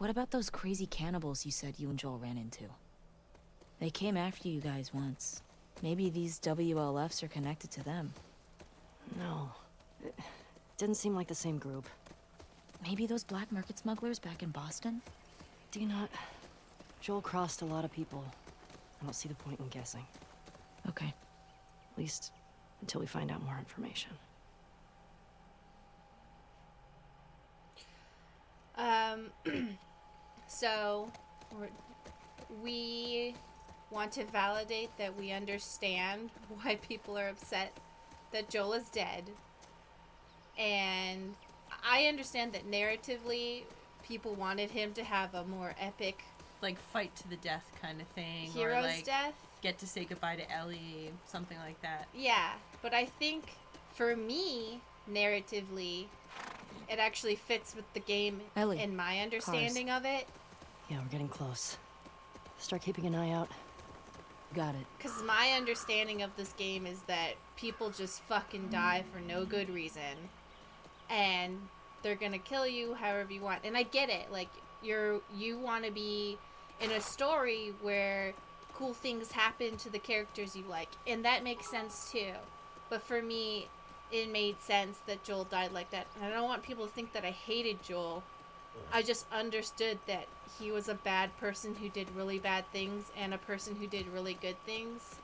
What about those crazy cannibals you said you and Joel ran into? They came after you guys once. Maybe these WLFs are connected to them. No. It didn't seem like the same group. Maybe those black market smugglers back in Boston? Dina, Joel crossed a lot of people. I don't see the point in guessing. Okay. At least until we find out more information. So, we want to validate that we understand why people are upset that Joel is dead. And I understand that narratively, people wanted him to have a more epic, like, fight to the death kind of thing. Hero's or like death. Get to say goodbye to Ellie, something like that. Yeah, but I think for me, narratively, it actually fits with the game Ellie, and my understanding of it. Yeah, we're getting close. Start keeping an eye out. Got it. Because my understanding of this game is that people just fucking die for no good reason. And they're gonna kill you however you want. And I get it. Like, you want to be in a story where cool things happen to the characters you like. And that makes sense too. But for me, it made sense that Joel died like that. And I don't want people to think that I hated Joel. I just understood that he was a bad person who did really bad things and a person who did really good things.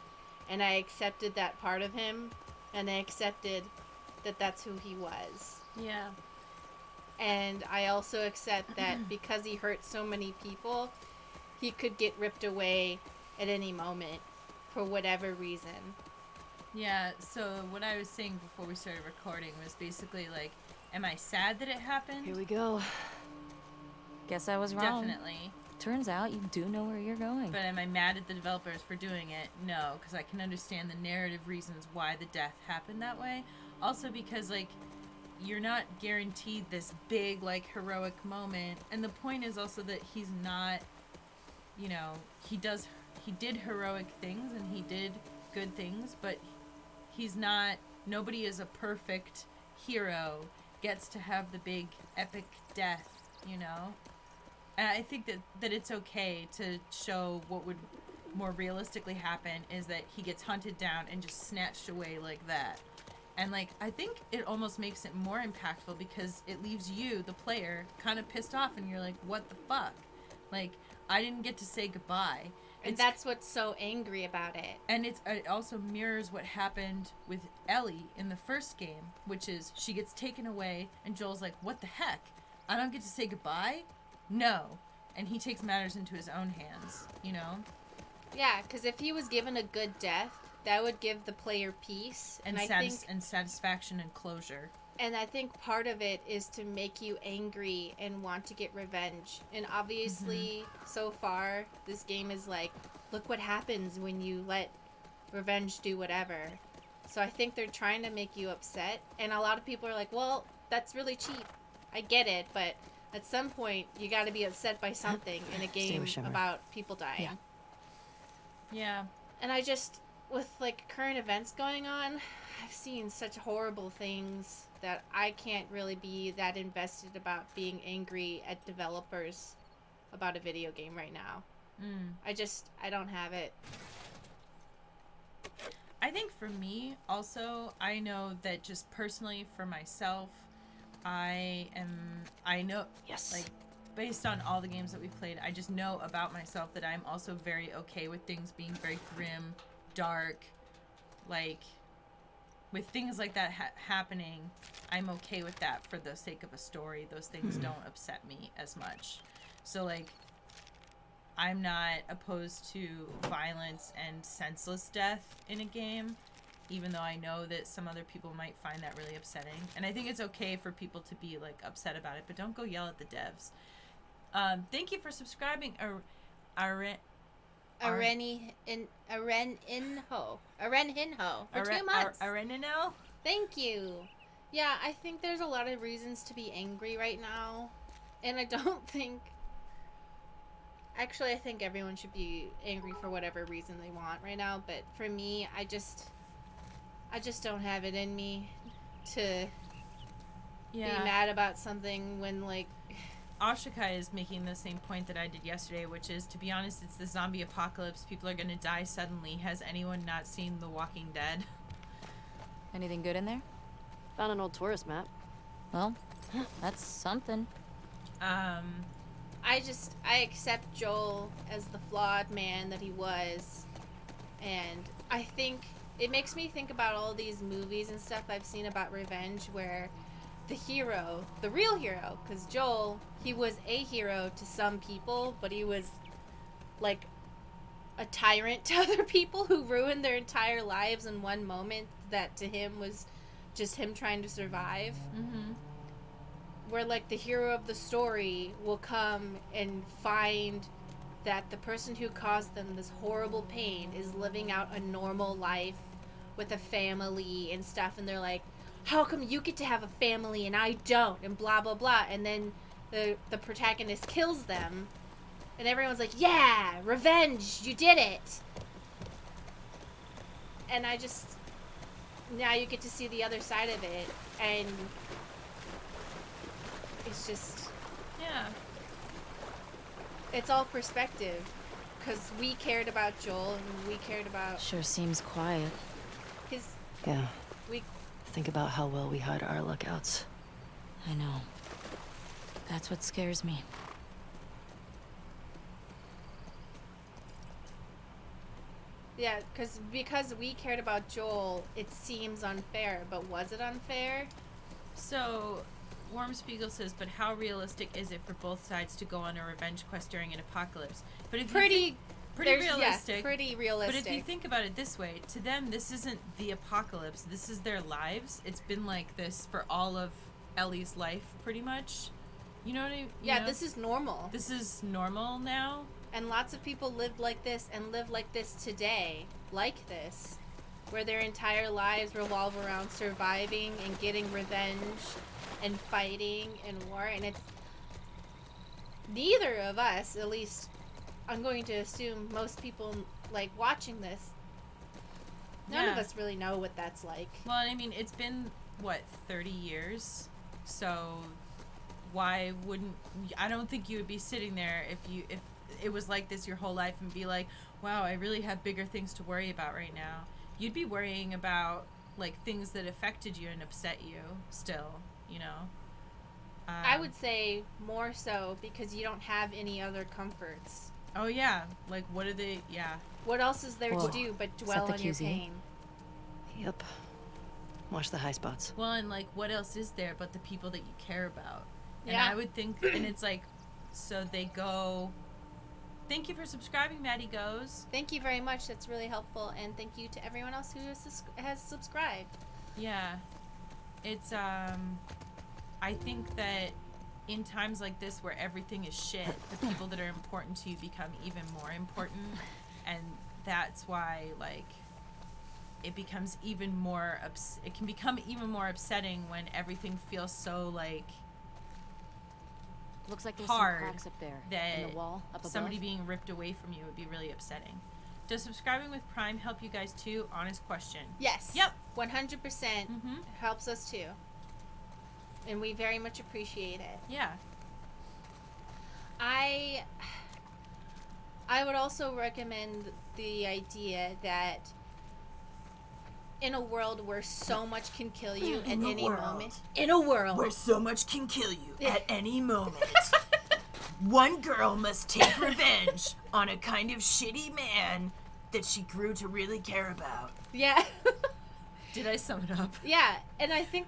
And I accepted that part of him. And I accepted that that's who he was. Yeah. And I also accept that because he hurt so many people, he could get ripped away at any moment for whatever reason. Yeah, so what I was saying before we started recording was basically like, am I sad that it happened? Here we go. Guess I was wrong. Definitely. Turns out you do know where you're going. But am I mad at the developers for doing it? No, because I can understand the narrative reasons why the death happened that way. Also because, like, you're not guaranteed this big, like, heroic moment. And the point is also that he's not, you know, he did heroic things and he did good things, but he's not, nobody is a perfect hero, gets to have the big epic death, you know? And I think that it's okay to show what would more realistically happen is that he gets hunted down and just snatched away like that. And, like, I think it almost makes it more impactful because it leaves you, the player, kind of pissed off and you're like, what the fuck? Like, I didn't get to say goodbye. And that's what's so angry about it. And it also mirrors what happened with Ellie in the first game, which is she gets taken away and Joel's like, what the heck? I don't get to say goodbye? No. And he takes matters into his own hands, you know? Yeah, because if he was given a good death, that would give the player peace. And satisfaction and closure. And I think part of it is to make you angry and want to get revenge. And obviously, so far, this game is like, look what happens when you let revenge do whatever. So I think they're trying to make you upset. And a lot of people are like, well, that's really cheap. I get it, but at some point, you got to be upset by something in a game about people dying. Yeah. And I just, with, like, current events going on, I've seen such horrible things that I can't really be that invested about being angry at developers about a video game right now. I don't have it. I think for me, also, I know that just personally for myself, I know, Yes. like, based on all the games that we've played, I just know about myself that I'm also very okay with things being very grim, dark, like, with things like that happening, I'm okay with that for the sake of a story. Those things don't upset me as much. So, like, I'm not opposed to violence and senseless death in a game, even though I know that some other people might find that really upsetting. And I think it's okay for people to be, like, upset about it, but don't go yell at the devs. Thank you for subscribing, Aren Hinho for 2 months. Arenino? Thank you. Yeah, I think there's a lot of reasons to be angry right now. And I don't think... Actually, I think everyone should be angry for whatever reason they want right now. But for me, I just don't have it in me to be mad about something when, like... Ashoka is making the same point that I did yesterday, which is, to be honest, it's the zombie apocalypse. People are going to die suddenly. Has anyone not seen The Walking Dead? Anything good in there? Found an old tourist map. Well, that's something. I accept Joel as the flawed man that he was, and I think it makes me think about all these movies and stuff I've seen about revenge where the hero, the real hero, because Joel, he was a hero to some people, but he was like a tyrant to other people who ruined their entire lives in one moment that to him was just him trying to survive. Mm-hmm. Where like the hero of the story will come and find that the person who caused them this horrible pain is living out a normal life with a family and stuff, and they're like, how come you get to have a family and I don't, and blah blah blah, and then the protagonist kills them and everyone's like, yeah, revenge, you did it. And I just, now you get to see the other side of it, and it's just, Yeah. it's all perspective, because we cared about Joel and we cared about Sure seems quiet. his, Yeah. we, Think about how well we hide our lookouts. I know. That's what scares me. yeah, because we cared about Joel, it seems unfair, but was it unfair? So, Warm Spiegel says, but how realistic is it for both sides to go on a revenge quest during an apocalypse? But if Pretty realistic. Yeah, pretty realistic. But if you think about it this way, to them, this isn't the apocalypse. This is their lives. It's been like this for all of Ellie's life, pretty much. You know what I mean? yeah, this is normal. This is normal now. And lots of people lived like this and live like this today, like this, where their entire lives revolve around surviving and getting revenge and fighting and war. And it's neither of us, at least I'm going to assume most people like watching this, none of Yeah. us really know what that's like. Well, I mean, it's been, what, 30 years? So why wouldn't... I don't think you would be sitting there if it was like this your whole life and be like, wow, I really have bigger things to worry about right now. You'd be worrying about, like, things that affected you and upset you still, you know? I would say more so because you don't have any other comforts. Oh, yeah. Like, what are they... Yeah. What else is there Whoa. to do but Is dwell that the on your QZ? pain? Yep. Watch the high spots. Well, and, like, what else is there but the people that you care about? And Yeah. I would think... And it's like... So they go... Thank you for subscribing, Maddie Goes. Thank you very much. That's really helpful. And thank you to everyone else who has subscribed. Yeah. It's, I think that in times like this where everything is shit, the people that are important to you become even more important. And that's why, like, it becomes even more, it can become even more upsetting when everything feels so, like, Looks like there's hard some cracks up there that in the wall up above. somebody being ripped away from you would be really upsetting. Does subscribing with Prime help you guys too? Honest question. Yes. Yep. 100% Mm-hmm. helps us too. And we very much appreciate it. Yeah. I would also recommend the idea that in a world where so much can kill you at any moment. In a world Where so much can kill you at any moment. One girl must take revenge on a kind of shitty man that she grew to really care about. Yeah. Did I sum it up? Yeah, and I think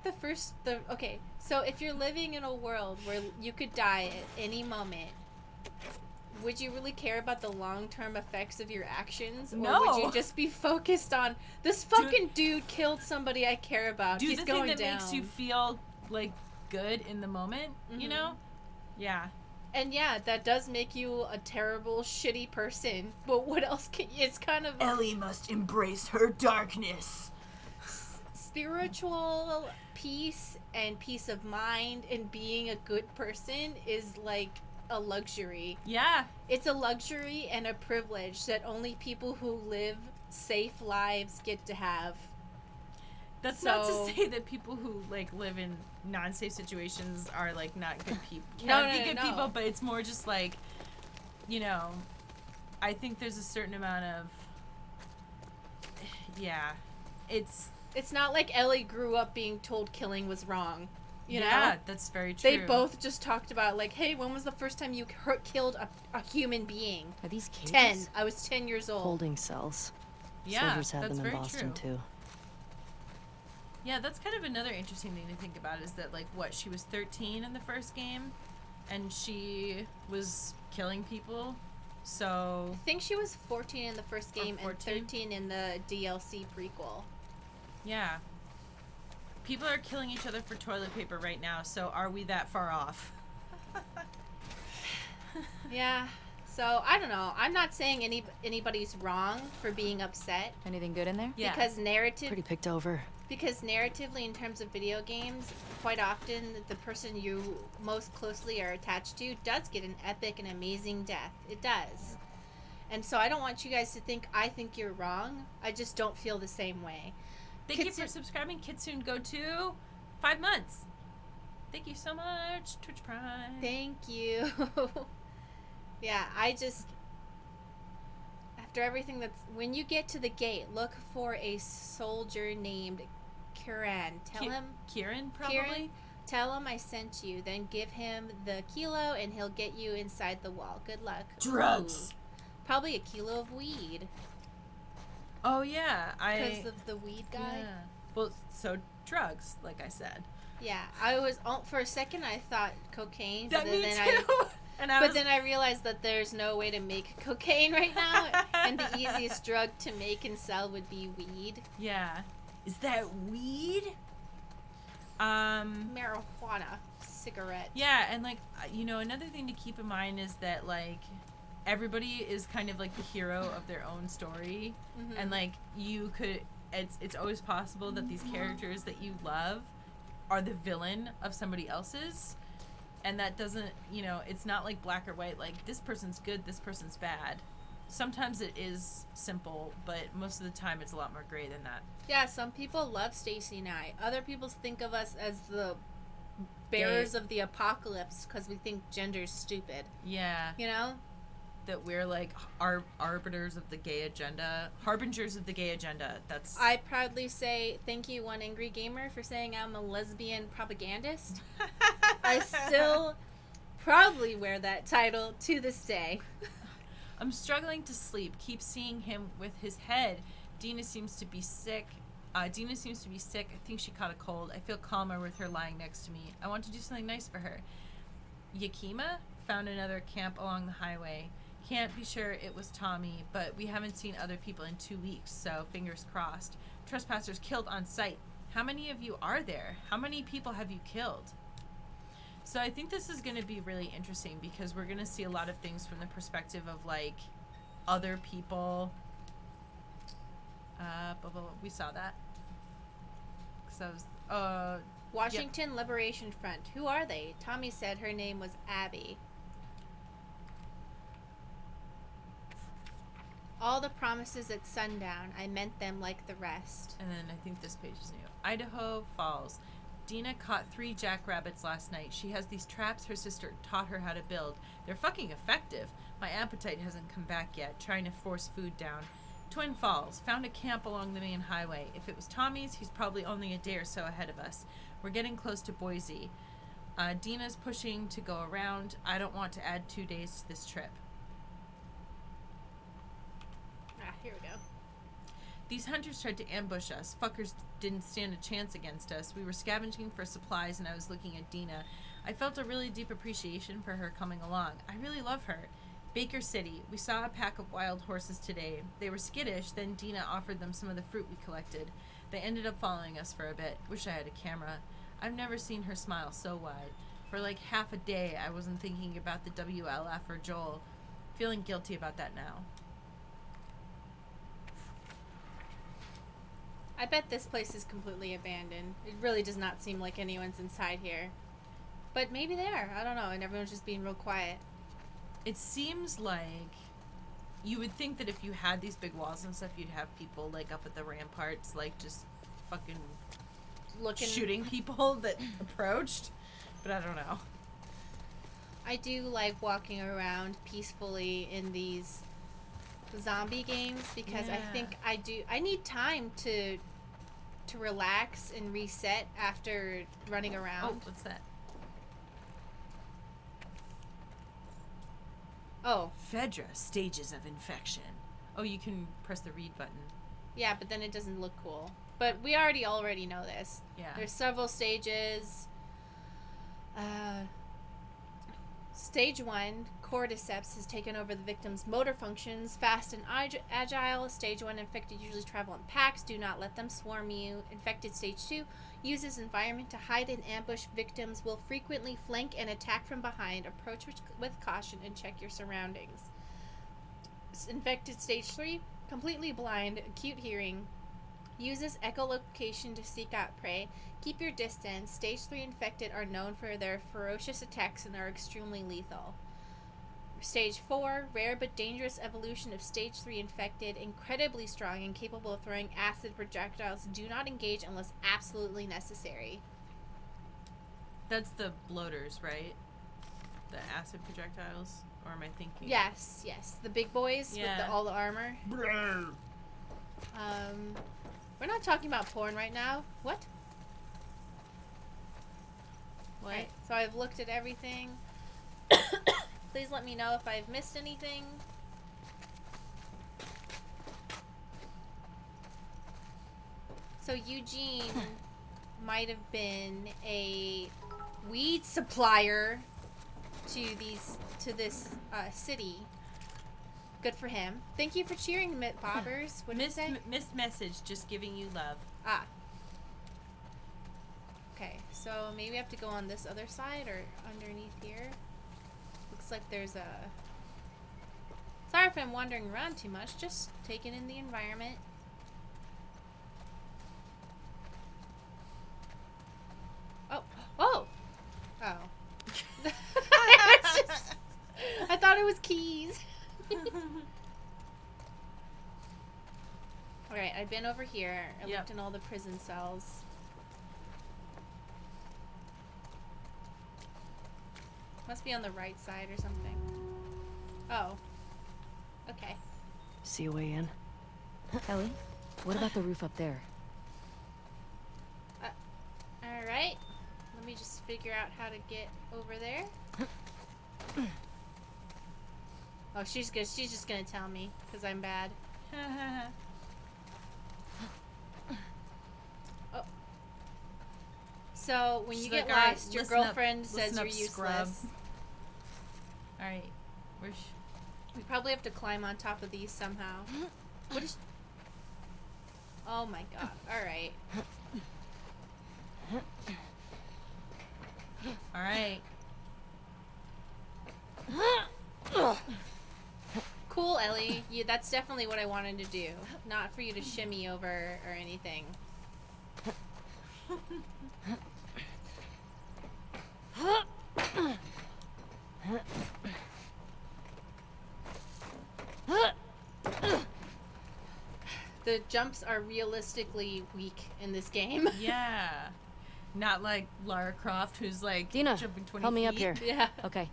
okay, so if you're living in a world where you could die at any moment, would you really care about the long-term effects of your actions? Or No. would you just be focused on, this fucking dude killed somebody I care about, Do he's the going thing that down. makes you feel, like, good in the moment, you Mhm. know? Yeah. And yeah, that does make you a terrible, shitty person, but what else it's kind of... Ellie must embrace her darkness. Spiritual peace and peace of mind and being a good person is like a luxury. Yeah. It's a luxury and a privilege that only people who live safe lives get to have. That's So- not to say that people who like live in non-safe situations are like not good people. No, Can't be no, good no. people, but it's more just like, you know, I think there's a certain amount of, yeah, it's It's not like Ellie grew up being told killing was wrong. You yeah, know? that's very true. They both just talked about, like, hey, when was the first time you killed a human being? Are these cages? 10. I was 10 years old. Holding cells. yeah, Soldiers had that's them in very Boston true. too. Yeah, that's kind of another interesting thing to think about is that, like, what, she was 13 in the first game, and she was killing people, so... I think she was 14 in the first game and 14? 13 in the DLC prequel. Yeah. People are killing each other for toilet paper right now, so are we that far off? Yeah. So, I don't know. I'm not saying anybody's wrong for being upset. Anything good in there? Yeah. Pretty picked over. Because narratively, in terms of video games, quite often the person you most closely are attached to does get an epic and amazing death. It does. And so I don't want you guys to think I think you're wrong. I just don't feel the same way. Thank you Kitsu- for subscribing, Kitsune Go to 5 months. Thank you so much, Twitch Prime. Thank you. Yeah, I just... After everything that's... When you get to the gate, look for a soldier named Kiran. Tell him... Kieran, probably? Kieran, tell him I sent you. Then give him the kilo and he'll get you inside the wall. Good luck. Drugs. Ooh, probably a kilo of weed. Oh, yeah. Because of the weed guy. Yeah. Well, so drugs, like I said. Yeah, I was... for a second I thought cocaine. That but me then too. But then I realized that there's no way to make cocaine right now, and the easiest drug to make and sell would be weed. Yeah. Is that weed? Marijuana. Cigarette. Yeah, and like, you know, another thing to keep in mind is that like everybody is kind of like the hero of their own story, and like you could, it's always possible that these characters that you love are the villain of somebody else's. And that doesn't, you know, it's not like black or white, like this person's good, this person's bad. Sometimes it is simple, but most of the time it's a lot more gray than that. Yeah, some people love Stacy and I. Other people think of us as the bearers of the apocalypse because we think gender's stupid. Yeah. You know? That we're like arbiters of the gay agenda, harbingers of the gay agenda. That's I proudly say thank you, One Angry Gamer, for saying I'm a lesbian propagandist. I still proudly wear that title to this day. I'm struggling to sleep. Keep seeing him with his head. Dina seems to be sick. I think she caught a cold. I feel calmer with her lying next to me. I want to do something nice for her. Yakima found another camp along the highway. Can't be sure it was Tommy, but we haven't seen other people in 2 weeks, so fingers crossed. Trespassers killed on sight. How many of you are there? How many people have you killed? So I think this is going to be really interesting because we're going to see a lot of things from the perspective of like other people. We saw that. Because I was, Washington Liberation Front. Who are they? Tommy said her name was Abby. All the promises at sundown, I meant them like the rest. And then I think this page is new. Idaho Falls. Dina caught 3 jackrabbits last night. She has these traps her sister taught her how to build. They're fucking effective. My appetite hasn't come back yet, trying to force food down. Twin Falls. Found a camp along the main highway. If it was Tommy's, he's probably only a day or so ahead of us. We're getting close to Boise. Dina's pushing to go around. I don't want to add 2 days to this trip. Here we go. These hunters tried to ambush us. Fuckers didn't stand a chance against us. We were scavenging for supplies and I was looking at Dina. I felt a really deep appreciation for her coming along. I really love her. Baker City. We saw a pack of wild horses today. They were skittish, then Dina offered them some of the fruit we collected. They ended up following us for a bit. Wish I had a camera. I've never seen her smile so wide. For like half a day, I wasn't thinking about the WLF or Joel. Feeling guilty about that now. I bet this place is completely abandoned. It really does not seem like anyone's inside here. But maybe they are. I don't know. And everyone's just being real quiet. It seems like you would think that if you had these big walls and stuff, you'd have people like up at the ramparts, like just fucking Looking, shooting people that approached. But I don't know. I do like walking around peacefully in these zombie games because I Yeah. think I need time to relax and reset after running Oh, around. what's that? Oh, Fedra, stages of infection. Oh, you can press the read button. yeah, but then it doesn't look cool. But we already know this. Yeah. There's several stages. Stage 1, cordyceps has taken over the victim's motor functions. Fast and agile. Stage 1, infected usually travel in packs. Do not let them swarm you. Infected Stage 2, uses environment to hide and ambush. Victims will frequently flank and attack from behind. Approach with caution and check your surroundings. Infected Stage 3, completely blind, acute hearing. Uses echolocation to seek out prey. Keep your distance. Stage 3 infected are known for their ferocious attacks and are extremely lethal. Stage 4, rare but dangerous evolution of Stage 3 infected, incredibly strong and capable of throwing acid projectiles. Do not engage unless absolutely necessary. That's the bloaters, right? The acid projectiles? Or am I thinking? Yes. The big boys with Yeah. all the armor. We're not talking about porn right now. What? What? Right, so I've looked at everything. Please let me know if I've missed anything. So Eugene might have been a weed supplier to this city. Good for him. Thank you for cheering, Mitt Bobbers. What did you say? Missed message, just giving you love. Ah. Okay, so maybe I have to go on this other side or underneath here. Looks like there's a... Sorry if I'm wandering around too much, just taking in the environment. Oh. Oh! Oh. I thought it was keys. Alright, I've been over here. I Yep. looked in all the prison cells. Must be on the right side or something. Oh. Okay. See a way in? Ellie, what about the roof up there? Alright. Let me just figure out how to get over there. Oh, she's good. She's just gonna tell me, because I'm bad. Oh. So, when you She's get like, "Alright, lost, your listen up- girlfriend says listen you're up, useless. scrub." Alright. Where's... We probably have to climb on top of these somehow. What is... Oh my god. Alright. Alright. Cool, Ellie. That's definitely what I wanted to do. Not for you to shimmy over or anything. The jumps are realistically weak in this game. Yeah. Not like Lara Croft, who's like Dina, jumping 20 help me up feet. here. Yeah. Okay.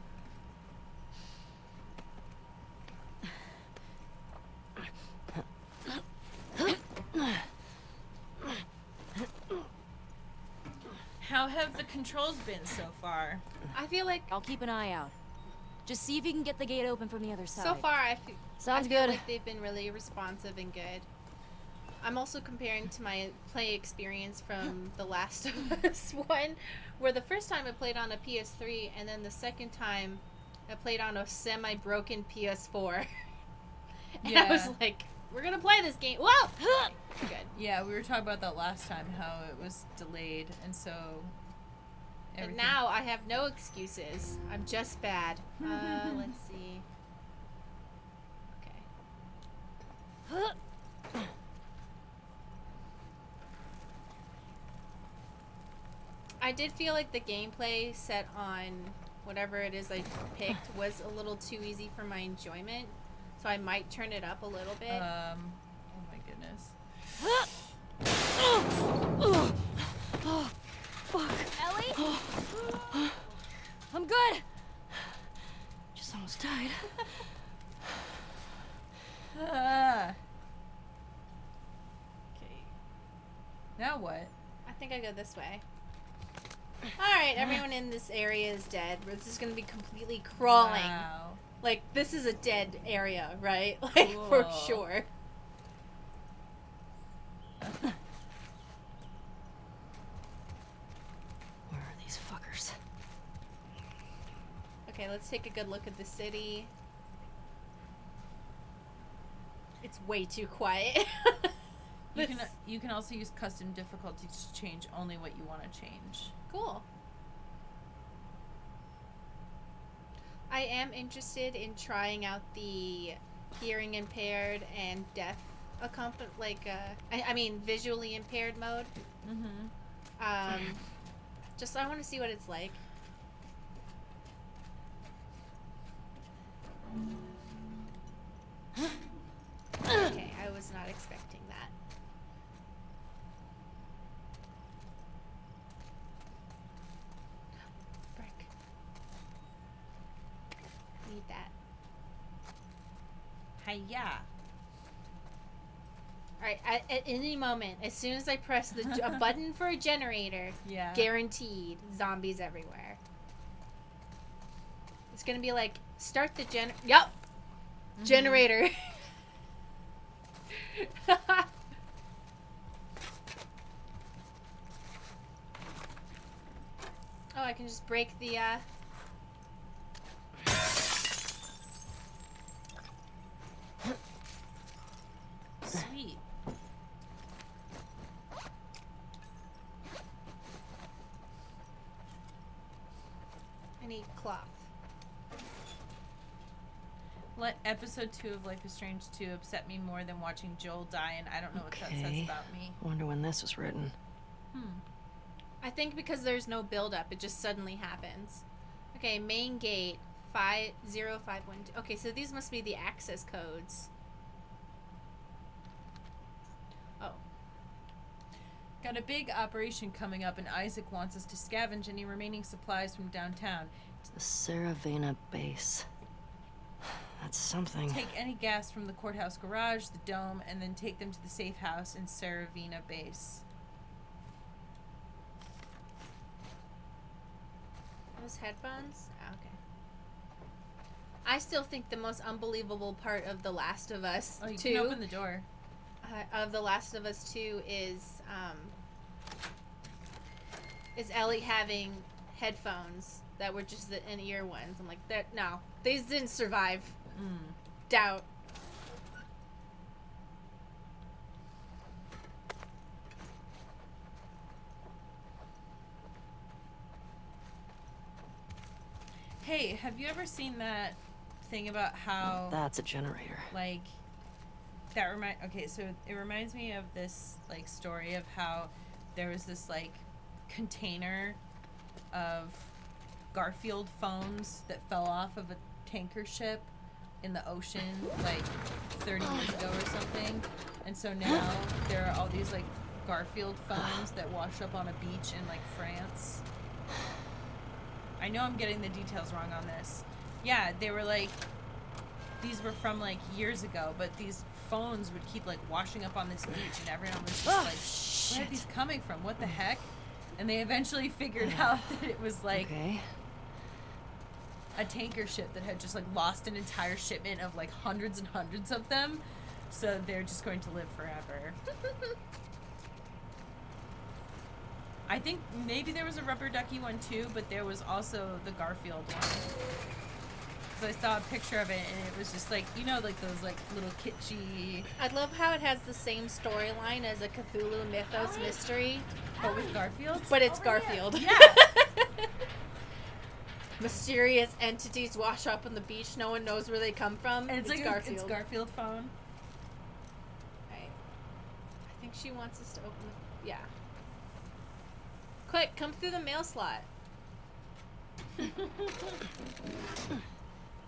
How have the controls been so far? I feel like I'll keep an eye out. Just see if you can get the gate open from the other side. so far I Sounds feel good. like they've been really responsive and good. I'm also comparing to my play experience from The Last of Us 1, where the first time I played on a PS3 and then the second time I played on a semi-broken PS4. And I was Yeah. like, we're gonna play this game. Whoa! Good. Yeah, we were talking about that last time, how it was delayed, and so... And everything- now I have no excuses. I'm just bad. Let's see. Okay. I did feel like the gameplay set on whatever it is I picked was a little too easy for my enjoyment, so I might turn it up a little bit. Oh my goodness. Oh, fuck. Ellie? I'm good. Just almost died. Okay. Now what? I think I go this way. Alright, everyone in this area is dead. This is gonna be completely crawling. Wow. Like, this is a dead area, right? Like, for Cool. sure. Where are these fuckers? Okay, let's take a good look at the city. It's way too quiet. You can also use custom difficulty to change only what you want to change. Cool. I am interested in trying out the hearing impaired and deaf I mean visually impaired mode. Mm-hmm. Just I want to see what it's like. Okay, I was not expecting that. Frick. Need that. Hiya. Alright, at any moment, as soon as I press a button for a generator, Yeah. guaranteed zombies everywhere. It's gonna be like, start the Yup! Generator. Oh, I can just break the, Sweet. I need cloth. Let episode 2 of Life is Strange 2 upset me more than watching Joel die, and I don't know what that says Okay. about me. Wonder when this was written. I think because there's no build-up, it just suddenly happens. Okay, main gate, 50512. Okay, so these must be the access codes. Oh. Got a big operation coming up, and Isaac wants us to scavenge any remaining supplies from downtown. The Saravena base. That's something. Take any gas from the courthouse garage, the dome, and then take them to the safe house in Saravena base. Those headphones? Oh, okay. I still think the most unbelievable part of The Last of Us Oh, you 2 can open the door. of The Last of Us 2 is Ellie having headphones that were just the in-ear ones. I'm like, no, these didn't survive. Doubt. Hey, have you ever seen that thing about how That's a generator. like okay, so it reminds me of this like story of how there was this like container of Garfield phones that fell off of a tanker ship in the ocean like 30 years ago or something, and so now there are all these like Garfield phones that wash up on a beach in like France. I know I'm getting the details wrong on this. Yeah, they were like, these were from like years ago, but these phones would keep like washing up on this beach, and everyone was just like, where are these coming from? What the heck? And they eventually figured out that it was like Okay. a tanker ship that had just like lost an entire shipment of like hundreds and hundreds of them, so they're just going to live forever. I think maybe there was a rubber ducky one too, but there was also the Garfield one. Because I saw a picture of it, and it was just like, you know, like those like little kitschy. I love how it has the same storyline as a Cthulhu Mythos mystery, But with Garfield? but it's Garfield. Yeah. Mysterious entities wash up on the beach. No one knows where they come from. And it's like Garfield. it's Garfield phone. Right. I think she wants us to open the... Yeah. Quick, come through the mail slot.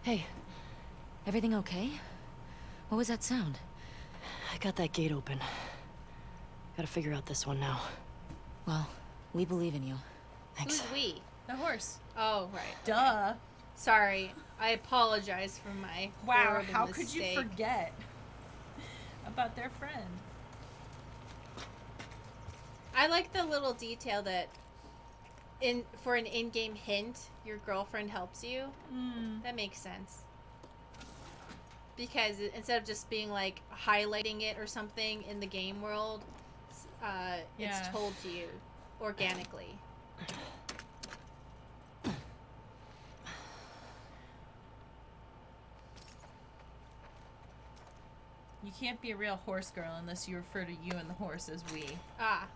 Hey, everything okay? What was that sound? I got that gate open. Gotta figure out this one now. Well, we believe in you. Thanks. Who's we? The horse. Oh, right. Duh. Sorry. I apologize for my Wow, horrible how could you mistake. forget about their friend? I like the little detail that for an in-game hint, your girlfriend helps you. That makes sense. Because instead of just being like highlighting it or something in the game world, it's told to you organically. You can't be a real horse girl unless you refer to you and the horse as we. Ah.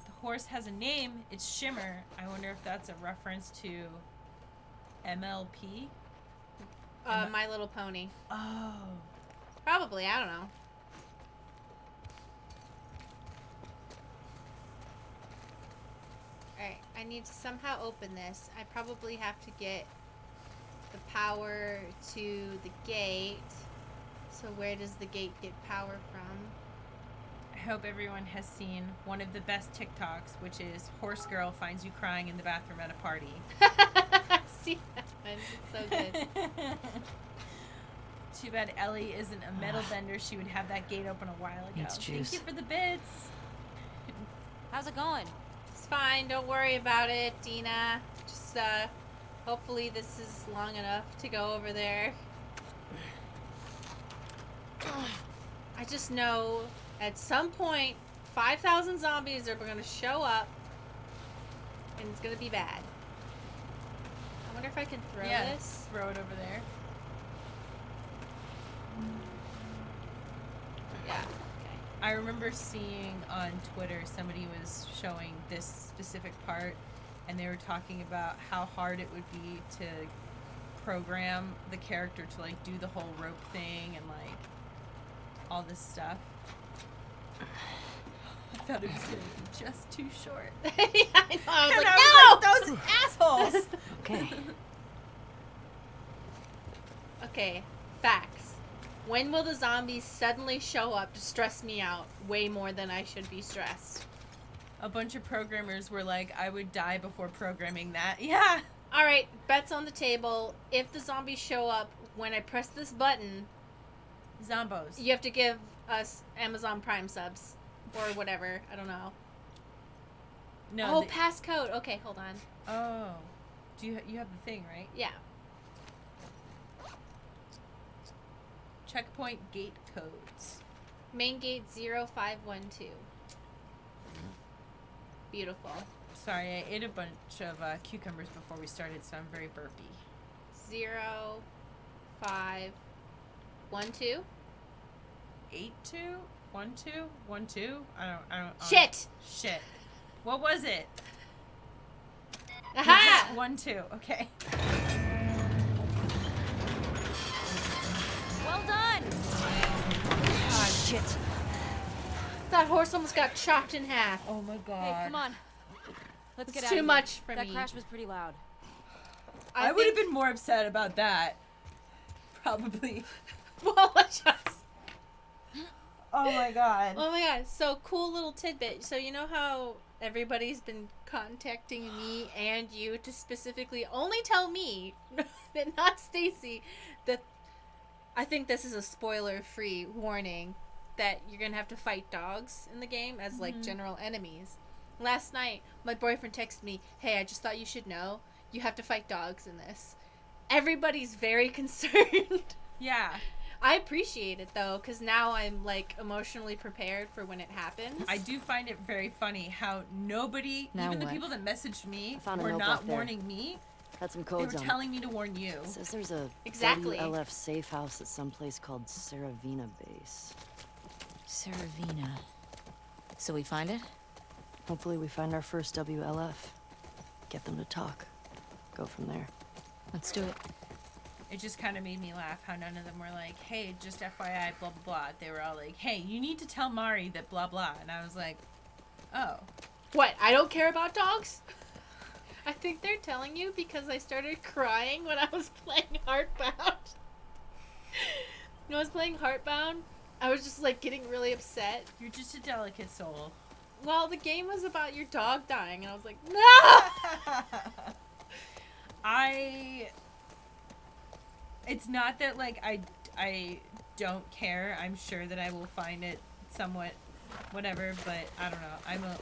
The horse has a name. It's Shimmer. I wonder if that's a reference to MLP? My Little Pony. Oh. Probably, I don't know. Alright, I need to somehow open this. I probably have to get the power to the gate. So where does the gate get power from? I hope everyone has seen one of the best TikToks, which is Horse Girl finds you crying in the bathroom at a party. See that one? It's so good. Too bad Ellie isn't a metal bender. She would have that gate open a while ago. Needs juice. Thank you for the bits. How's it going? It's fine, don't worry about it, Dina. Just, hopefully this is long enough to go over there. I just know at some point 5,000 zombies are gonna show up and it's gonna be bad. I wonder if I can throw this. Throw it over there. Yeah, okay. I remember seeing on Twitter somebody was showing this specific part, and they were talking about how hard it would be to program the character to like do the whole rope thing and like all this stuff. I thought it was gonna be just too short. Yeah, I know. I was And like, I no! was like, those assholes. Okay. Okay, facts. When will the zombies suddenly show up to stress me out way more than I should be stressed? A bunch of programmers were like, I would die before programming that. Yeah. Alright, bets on the table. If the zombies show up when I press this button, Zombos. you have to give us Amazon Prime subs. Or whatever. I don't know. No. Oh, passcode. Okay, hold on. Oh. Do you have the thing, right? Yeah. Checkpoint gate codes. Main gate 0512. Beautiful. Sorry, I ate a bunch of cucumbers before we started, so I'm very burpy. 0512. 821212. I don't. Shit! Shit. What was it? Aha! 12. Okay. Well done! Ah, shit. That horse almost got chopped in half. Oh my god. Hey, come on. Let's get It's out too of much here. for That me. crash was pretty loud. I would have been more upset about that. Probably. Well, let's just. Oh my god. Oh my god, so cool little tidbit. So you know how everybody's been contacting me and you to specifically only tell me, but not Stacy, that I think this is a spoiler-free warning that you're gonna have to fight dogs in the game as like general enemies. Last night, my boyfriend texted me, "Hey, I just thought you should know, you have to fight dogs in this." Everybody's very concerned. Yeah. I appreciate it though, because now I'm like emotionally prepared for when it happens. I do find it very funny how nobody, Now even the what? people that messaged me, I found a were note not back there. warning me. Had some They codes were on telling me to warn you. it. Says there's a Exactly. WLF safe house at some place called Saravina Base. Saravina. So we find it? Hopefully we find our first WLF. Get them to talk. Go from there. Let's do it. It just kind of made me laugh how none of them were like, hey, just FYI, blah, blah, blah. They were all like, hey, you need to tell Mari that blah, blah. And I was like, oh. What? I don't care about dogs? I think they're telling you because I started crying when I was playing Heartbound. When I was playing Heartbound, I was just like getting really upset. You're just a delicate soul. Well, the game was about your dog dying, and I was like, no! It's not that, like, I don't care. I'm sure that I will find it somewhat whatever, but I don't know.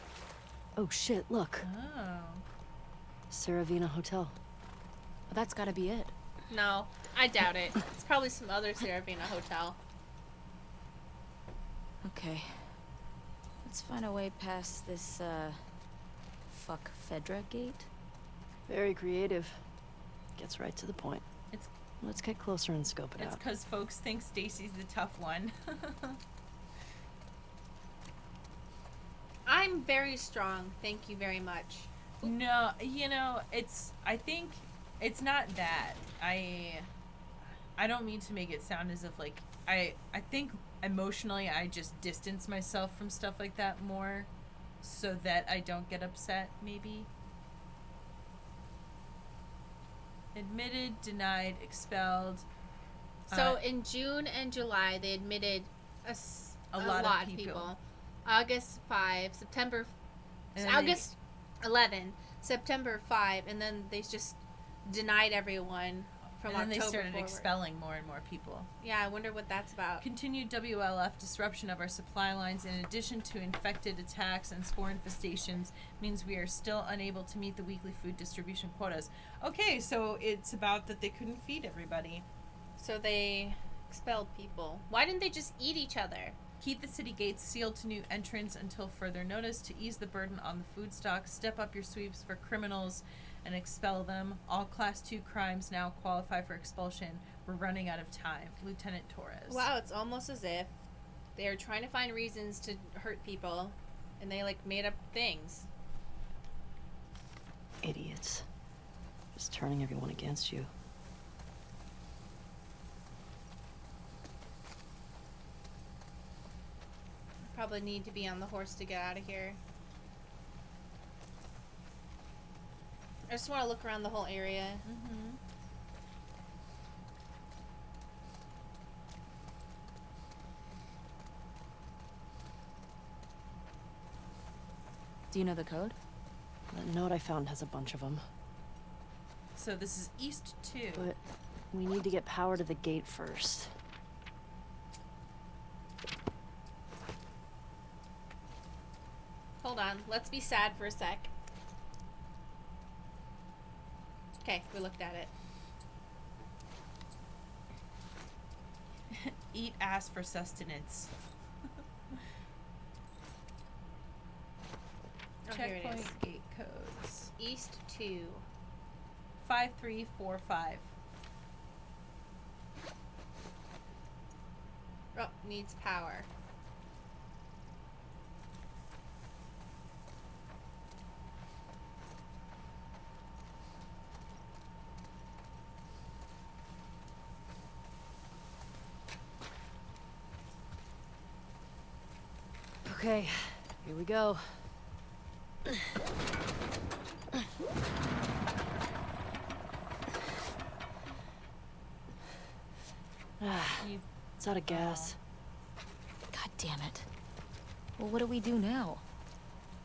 Oh shit, look. Oh. Saravina Hotel. That's gotta be it. No, I doubt it. It's probably some other Saravina hotel. Okay. Let's find a way past this, fuck Fedra gate. Very creative. Gets right to the point. It's Let's get closer and scope it It's out. because folks think Stacy's the tough one. I'm very strong. Thank you very much. No, I think it's not that. I don't mean to make it sound as if, like, I think emotionally I just distance myself from stuff like that more so that I don't get upset, maybe. Admitted, denied, expelled. So in June and July, they admitted a lot lot of of people. people. August 5, September... And then August 11, September 5, and then they just denied everyone from and then October they started forward. expelling more and more people. Yeah, I wonder what that's about. Continued WLF disruption of our supply lines, in addition to infected attacks and spore infestations, means we are still unable to meet the weekly food distribution quotas. Okay, so it's about that they couldn't feed everybody. So they expelled people. Why didn't they just eat each other? Keep the city gates sealed to new entrants until further notice to ease the burden on the food stock. Step up your sweeps for criminals and expel them. All Class 2 crimes now qualify for expulsion. We're running out of time. Lieutenant Torres. Wow, it's almost as if they're trying to find reasons to hurt people, and they, like, made up things. Idiots. Just turning everyone against you. Probably need to be on the horse to get out of here. I just want to look around the whole area. Mm-hmm. Do you know the code? That note I found has a bunch of them. So this is East 2. But we need to get power to the gate first. Hold on, let's be sad for a sec. Okay, we looked at it. Eat ass for sustenance. Oh, here it Checkpoint is. gate codes. East 2. 5345. Oh, needs power. Okay, here we go. You've It's out of gas. God damn it. Well, what do we do now?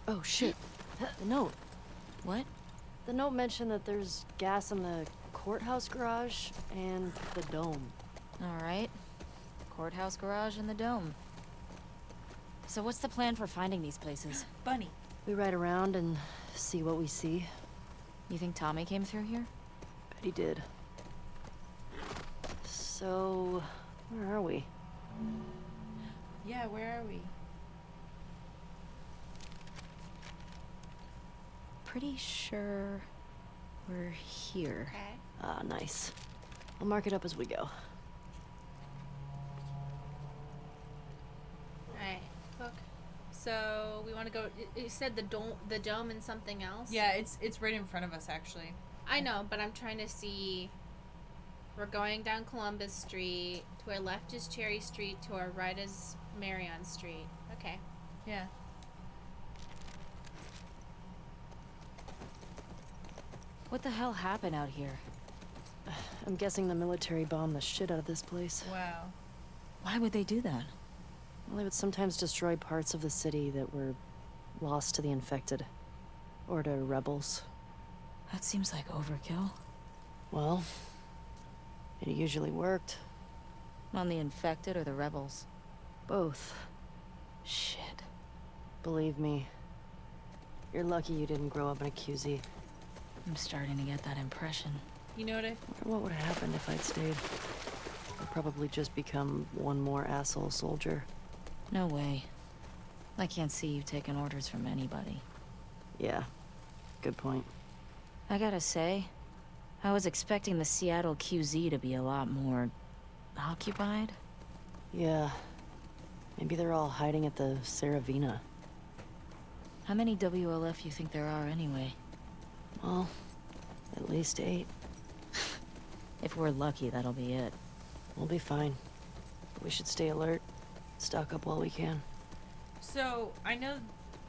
Oh shit. The note. What? The note mentioned that there's gas in the courthouse garage and the dome. Alright. Courthouse garage and the dome. So what's the plan for finding these places? Bunny. We ride around and see what we see. You think Tommy came through here? Bet he did. So, where are we? Yeah, where are we? Pretty sure we're here. Okay. Ah, nice. We'll mark it up as we go. Alright, look. So, we want to go... You said the dome and something else? Yeah, it's right in front of us, actually. I know, but I'm trying to see... We're going down Columbus Street. To our left is Cherry Street. To our right is Marion Street. Okay. Yeah. What the hell happened out here? I'm guessing the military bombed the shit out of this place. Wow. Why would they do that? Well, they would sometimes destroy parts of the city that were lost to the infected. Or to rebels. That seems like overkill. Well, it usually worked. On the infected or the rebels? Both. Shit. Believe me. You're lucky you didn't grow up in a QZ. I'm starting to get that impression. You know what I... Wonder what would have happened if I'd stayed. I'd probably just become one more asshole soldier. No way. I can't see you taking orders from anybody. Yeah, good point. I gotta say, I was expecting the Seattle QZ to be a lot more... occupied? Yeah. Maybe they're all hiding at the Saravina. How many WLF you think there are anyway? Well, at least 8. If we're lucky, that'll be it. We'll be fine. But we should stay alert. Stock up while we can. So, I know...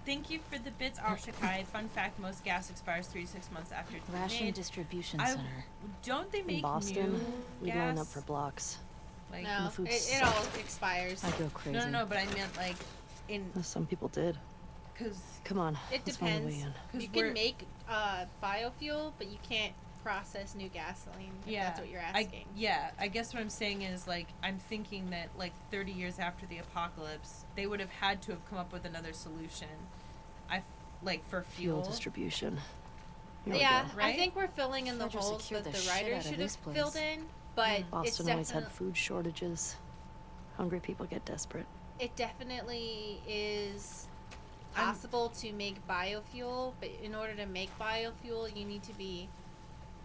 Thank you for the bits, Arshakai. Fun fact, most gas expires 3 to 6 months after it's Ration made. distribution center. Don't they make In Boston, new we gas? line up for blocks. Like, No, food it all expires. I go crazy. no, but I meant like in Some people did. because Come on. It let's find a way depends. in. You we're- can make biofuel, but you can't process new gasoline. If that's what you're asking. I guess what I'm saying is like I'm thinking that like 30 years after the apocalypse, they would have had to have come up with another solution. Like for Fuel fuel. distribution. Here we Yeah, go. I Right? think we're filling in the Fedra holes secured that the the shit out writers of should this have place. filled in, but it's Boston always had definitely food shortages. Hungry people get desperate. it definitely is I'm- possible to make biofuel, but in order to make biofuel, you need to be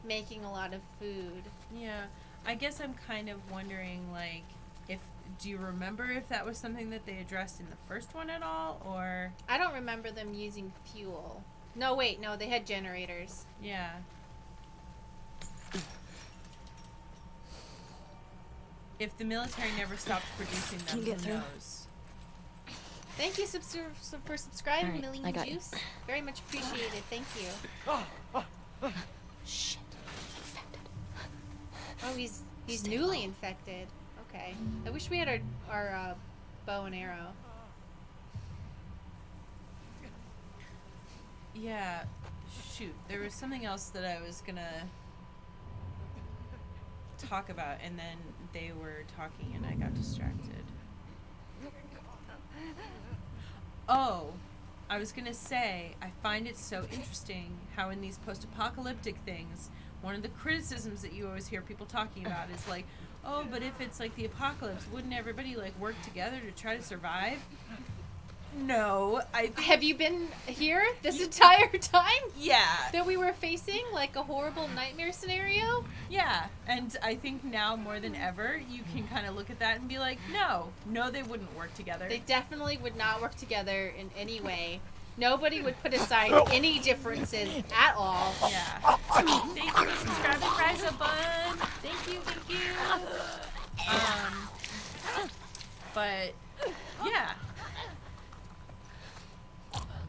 making a lot of food. Yeah, I guess I'm kind of wondering like if do you remember if that was something that they addressed in the first one at all or I don't remember them using fuel. No, wait, no, they had generators. yeah. If the military never stopped producing them, Can you get who through? knows? Thank you for subscribing, Alright, Millie I got you. Juice. Very much appreciated. Thank you. Shit. Oh, he's Stay newly low. infected. Okay. I wish we had our bow and arrow. Yeah, shoot. There was something else that I was gonna talk about, and then they were talking, and I got distracted. Oh, I was gonna say, I find it so interesting how in these post-apocalyptic things, one of the criticisms that you always hear people talking about is like, oh, but if it's like the apocalypse, wouldn't everybody like work together to try to survive? No, I think Have you been here this entire time yeah. that we were facing like a horrible nightmare scenario? Yeah, and I think now more than ever, you can kind of look at that and be like, no, they wouldn't work together. They definitely would not work together in any way. Nobody would put aside any differences at all. Yeah. Thank you for subscribing, Rise Up Bun. Thank you. But yeah,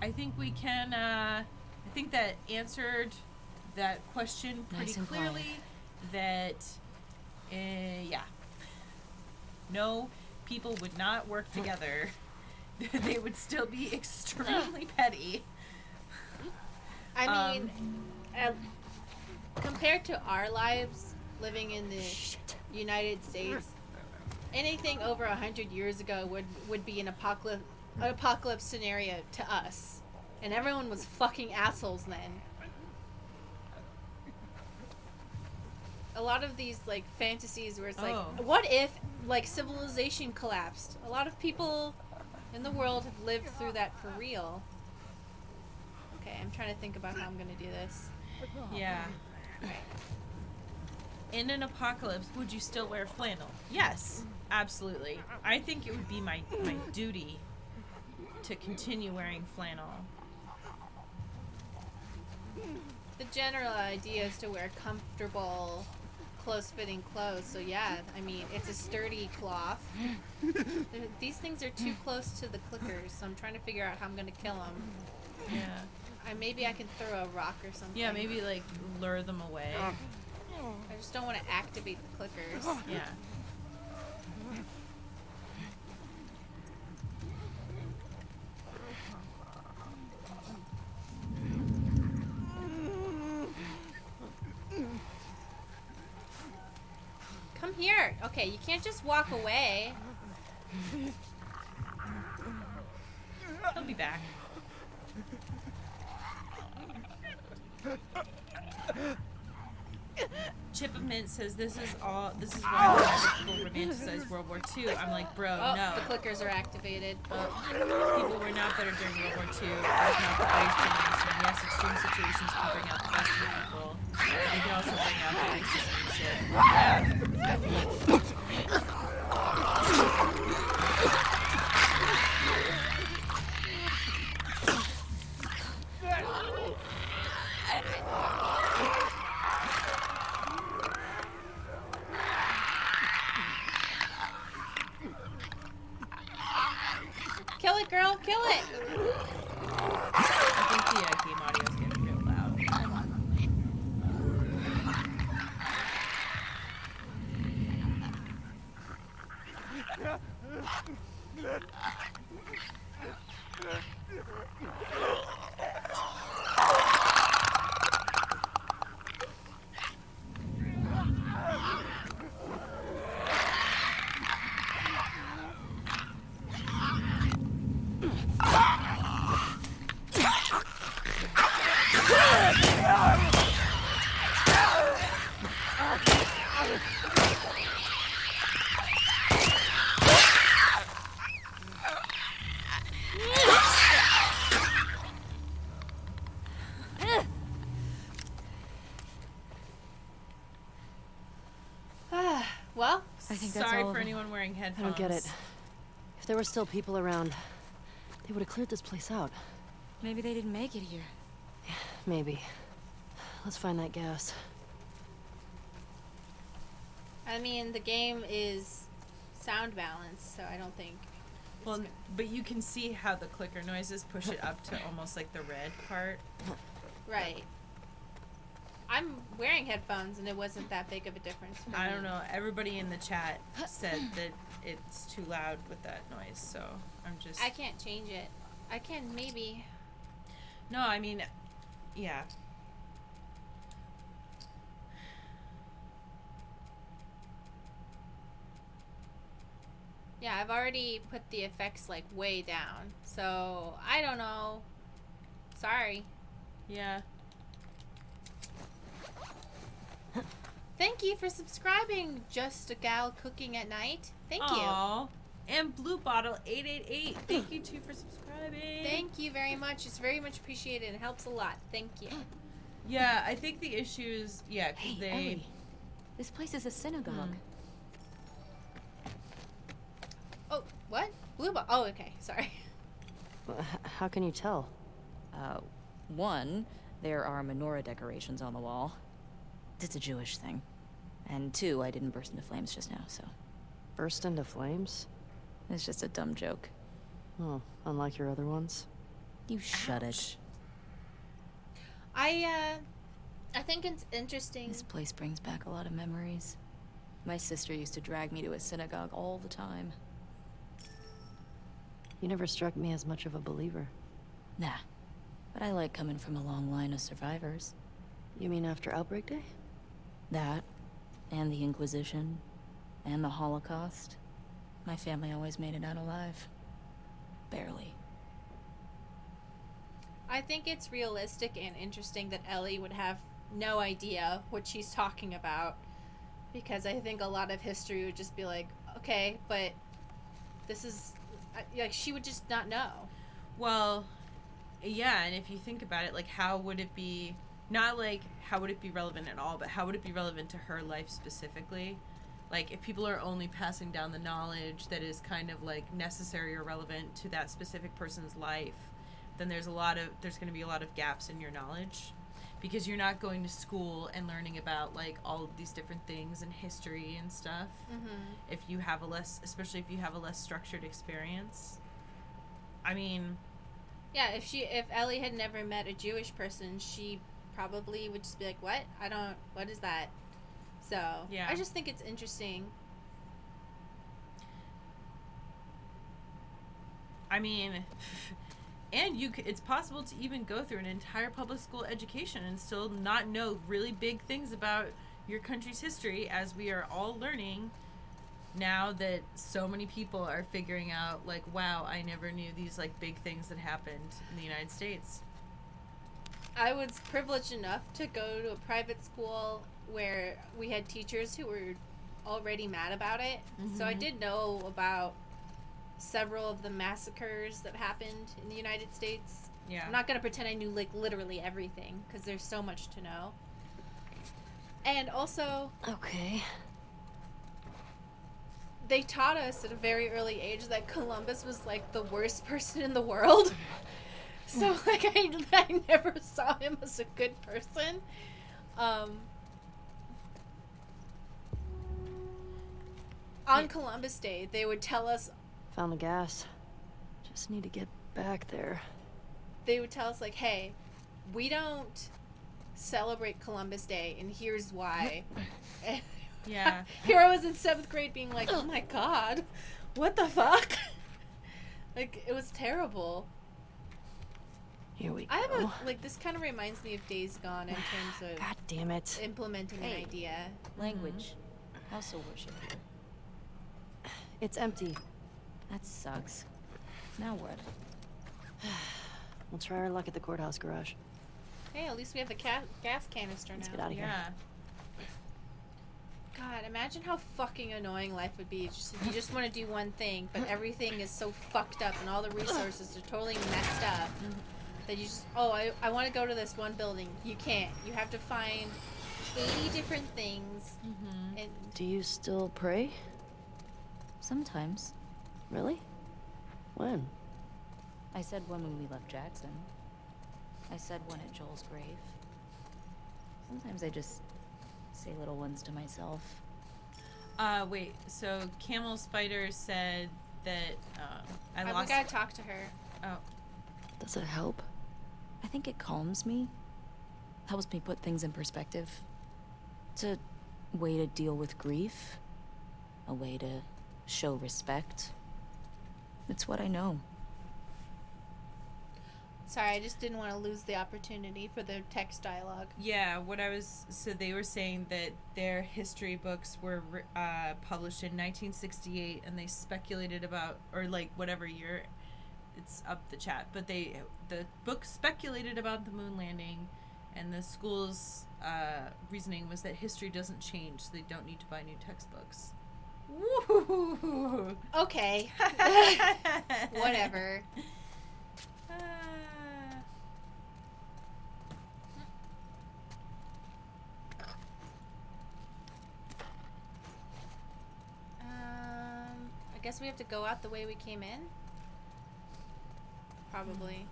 I think we can. I think that answered that question pretty Nice and clearly. That, yeah, no, people would not work together. They would still be extremely petty. I mean, compared to our lives living in the United States, anything over 100 years ago would be an apocalypse scenario to us, and everyone was fucking assholes then. A lot of these like fantasies where it's like, Oh. what if like civilization collapsed? A lot of people in the world have lived through that for real. Okay, I'm trying to think about how I'm gonna do this. Yeah. In an apocalypse, would you still wear flannel? Yes, absolutely. I think it would be my duty to continue wearing flannel. The general idea is to wear comfortable, close-fitting clothes. So yeah, I mean, it's a sturdy cloth. These things are too close to the clickers, so I'm trying to figure out how I'm gonna kill them. Yeah. Maybe I can throw a rock or something. Yeah, maybe like lure them away. I just don't want to activate the clickers. Yeah. here. Okay, you can't just walk away. He'll be back. Chip of Mint says this is why people romanticize World War II. I'm like, bro, Oh, no. the clickers are activated. People were not better during World War II. It was not the greatest generation. Yes, extreme situations can bring out the best in people. They can also bring out the racism and shit. Kill it, girl. Kill it. I think the game audio is getting real loud. Well, I think that's Sorry all of for them. anyone wearing I headphones. don't get it. If there were still people around, they would have cleared this place out. Maybe they didn't make it here. Maybe. Let's find that gas. I mean, the game is sound balanced, so I don't think. Well, but you can see how the clicker noises push it up to almost like the red part. Right. I'm wearing headphones, and it wasn't that big of a difference for me. I don't know. Everybody in the chat said that it's too loud with that noise, so I'm just. I can't change it. I can maybe. No, I mean, yeah. Yeah, I've already put the effects like way down, so I don't know. Sorry. Yeah. Thank you for subscribing, Just a Gal Cooking at Night. Thank you. Aw. And Blue Bottle 888. Thank you too for subscribing. Thank you very much. It's very much appreciated. It helps a lot. Thank you. Yeah, I think the issue is because Hey, they. Ellie. This place is a synagogue. Oh, what? Blue ball. Oh, okay. Sorry. How can you tell? One, there are menorah decorations on the wall. It's a Jewish thing. And two, I didn't burst into flames just now, so Burst into flames? it's just a dumb joke. Oh, unlike your other ones? You shut it. I think it's interesting. This place brings back a lot of memories. My sister used to drag me to a synagogue all the time. You never struck me as much of a believer. Nah, but I like coming from a long line of survivors. You mean after Outbreak Day? That, and the Inquisition, and the Holocaust. My family always made it out alive. Barely. I think it's realistic and interesting that Ellie would have no idea what she's talking about, because I think a lot of history would just be like, okay, but this is like she would just not know. Well, yeah, and if you think about it, like, how would it be? Not like how would it be relevant at all, but how would it be relevant to her life specifically? Like, if people are only passing down the knowledge that is kind of like necessary or relevant to that specific person's life, then there's going to be a lot of gaps in your knowledge, because you're not going to school and learning about like all of these different things and history and stuff. Mm-hmm. If you have especially if you have a less structured experience. I mean, Yeah, if Ellie had never met a Jewish person, she probably would just be like, what is that? So, Yeah. I just think it's interesting. I mean, and it's possible to even go through an entire public school education and still not know really big things about your country's history, as we are all learning now that so many people are figuring out, like, wow, I never knew these, like, big things that happened in the United States. I was privileged enough to go to a private school where we had teachers who were already mad about it. So I did know about several of the massacres that happened in the United States. Yeah. I'm not going to pretend I knew, like, literally everything, because there's so much to know. And also, Okay. they taught us at a very early age that Columbus was, like, the worst person in the world. So, like, I never saw him as a good person. On Columbus Day, they would tell us, Found the gas. Just need to get back there. like, hey, we don't celebrate Columbus Day, and here's why. And Yeah. here I was in 7th grade being like, oh my god, what the fuck? Like, it was terrible. Here we go. I have a, like, this kind of reminds me of Days Gone in terms of God damn it. implementing an idea. Language. House of worship here. It's empty. That sucks. Now what? We'll try our luck at the courthouse garage. Hey, at least we have the gas canister now. Let's get out of here. Yeah. God, imagine how fucking annoying life would be. Just if you just want to do one thing, but everything is so fucked up and all the resources are totally messed up that you just, I want to go to this one building. You can't. You have to find 80 different things. And Do you still pray? Sometimes. Really? When? I said one when we left Jackson. I said one at Joel's grave. Sometimes I just say little ones to myself. Wait, so Camel Spider said that, I we lost... gotta talk to her. Oh. Does it help? I think it calms me. Helps me put things in perspective. It's a way to deal with grief. A way to show respect. It's what I know. Sorry, I just didn't want to lose the opportunity for the text dialogue. Yeah, so they were saying that their history books were published in 1968, and they speculated about, or like whatever year, it's up the chat, but the book speculated about the moon landing, and the school's reasoning was that history doesn't change, so they don't need to buy new textbooks. Woo! Okay. Whatever. I guess we have to go out the way we came in? Probably.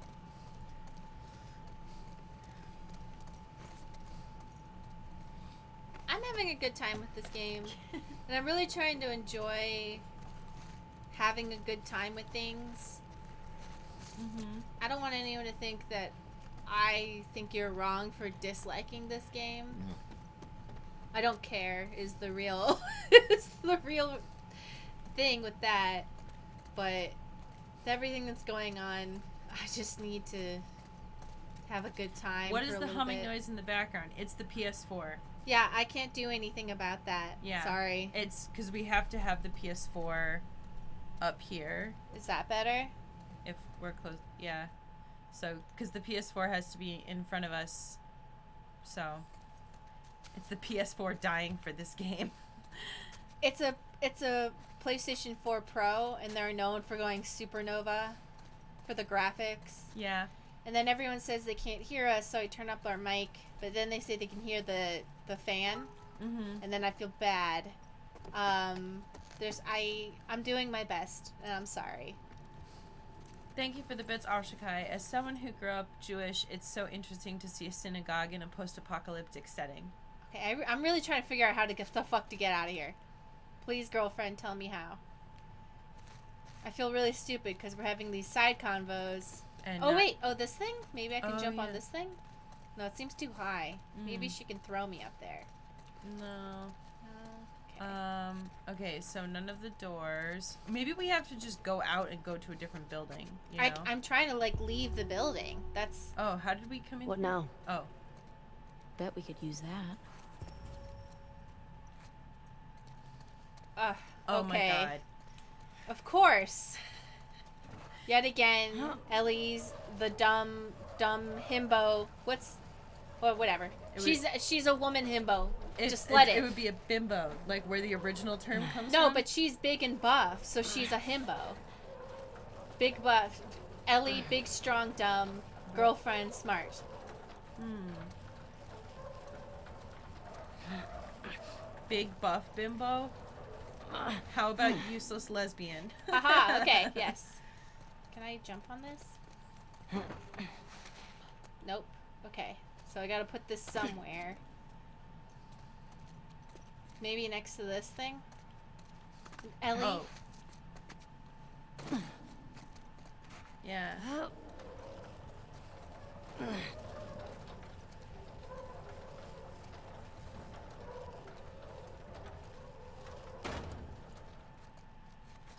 I'm having a good time with this game. And I'm really trying to enjoy having a good time with things. I don't want anyone to think that I think you're wrong for disliking this game. I don't care is the real thing with that. But with everything that's going on, I just need to have a good time. What for is a the little humming bit. noise in the background? It's the PS4. Yeah, I can't do anything about that. Yeah. Sorry. It's because we have to have the PS4 up here Is that better? if we're close. Yeah. So, because the PS4 has to be in front of us. So, it's the PS4 dying for this game. It's a PlayStation 4 Pro, and they're known for going supernova for the graphics. Yeah. And then everyone says they can't hear us, so I turn up our mic. But then they say they can hear the fan, and then I feel bad. I'm doing my best, and I'm sorry. Thank you for the bits, Arshakai. As someone who grew up Jewish, it's so interesting to see a synagogue in a post-apocalyptic setting. Okay, I'm really trying to figure out how to get out of here. Please, girlfriend, tell me how. I feel really stupid because we're having these side convos. And Wait. Oh, this thing? Maybe I can jump on yeah. this thing? No, it seems too high. Maybe she can throw me up there. No. Okay. Okay, so none of the doors. Maybe we have to just go out and go to a different building, you know? I'm trying to, like, leave the building. That's... Oh, how did we come in? What now? Oh. Bet we could use that. Oh Okay. my god. Of course. Yet again, Ellie's the dumb himbo. Whatever. She's a woman himbo. Just let it. It would be a bimbo, like where the original term comes No, from. but she's big and buff, so she's a himbo. Big buff. Ellie, big, strong, dumb. Girlfriend, smart. Big buff bimbo. How about useless lesbian? Haha, okay, yes. Can I jump on this? Nope. Okay, so I gotta put this somewhere. Maybe next to this thing? Ellie? Oh. Yeah.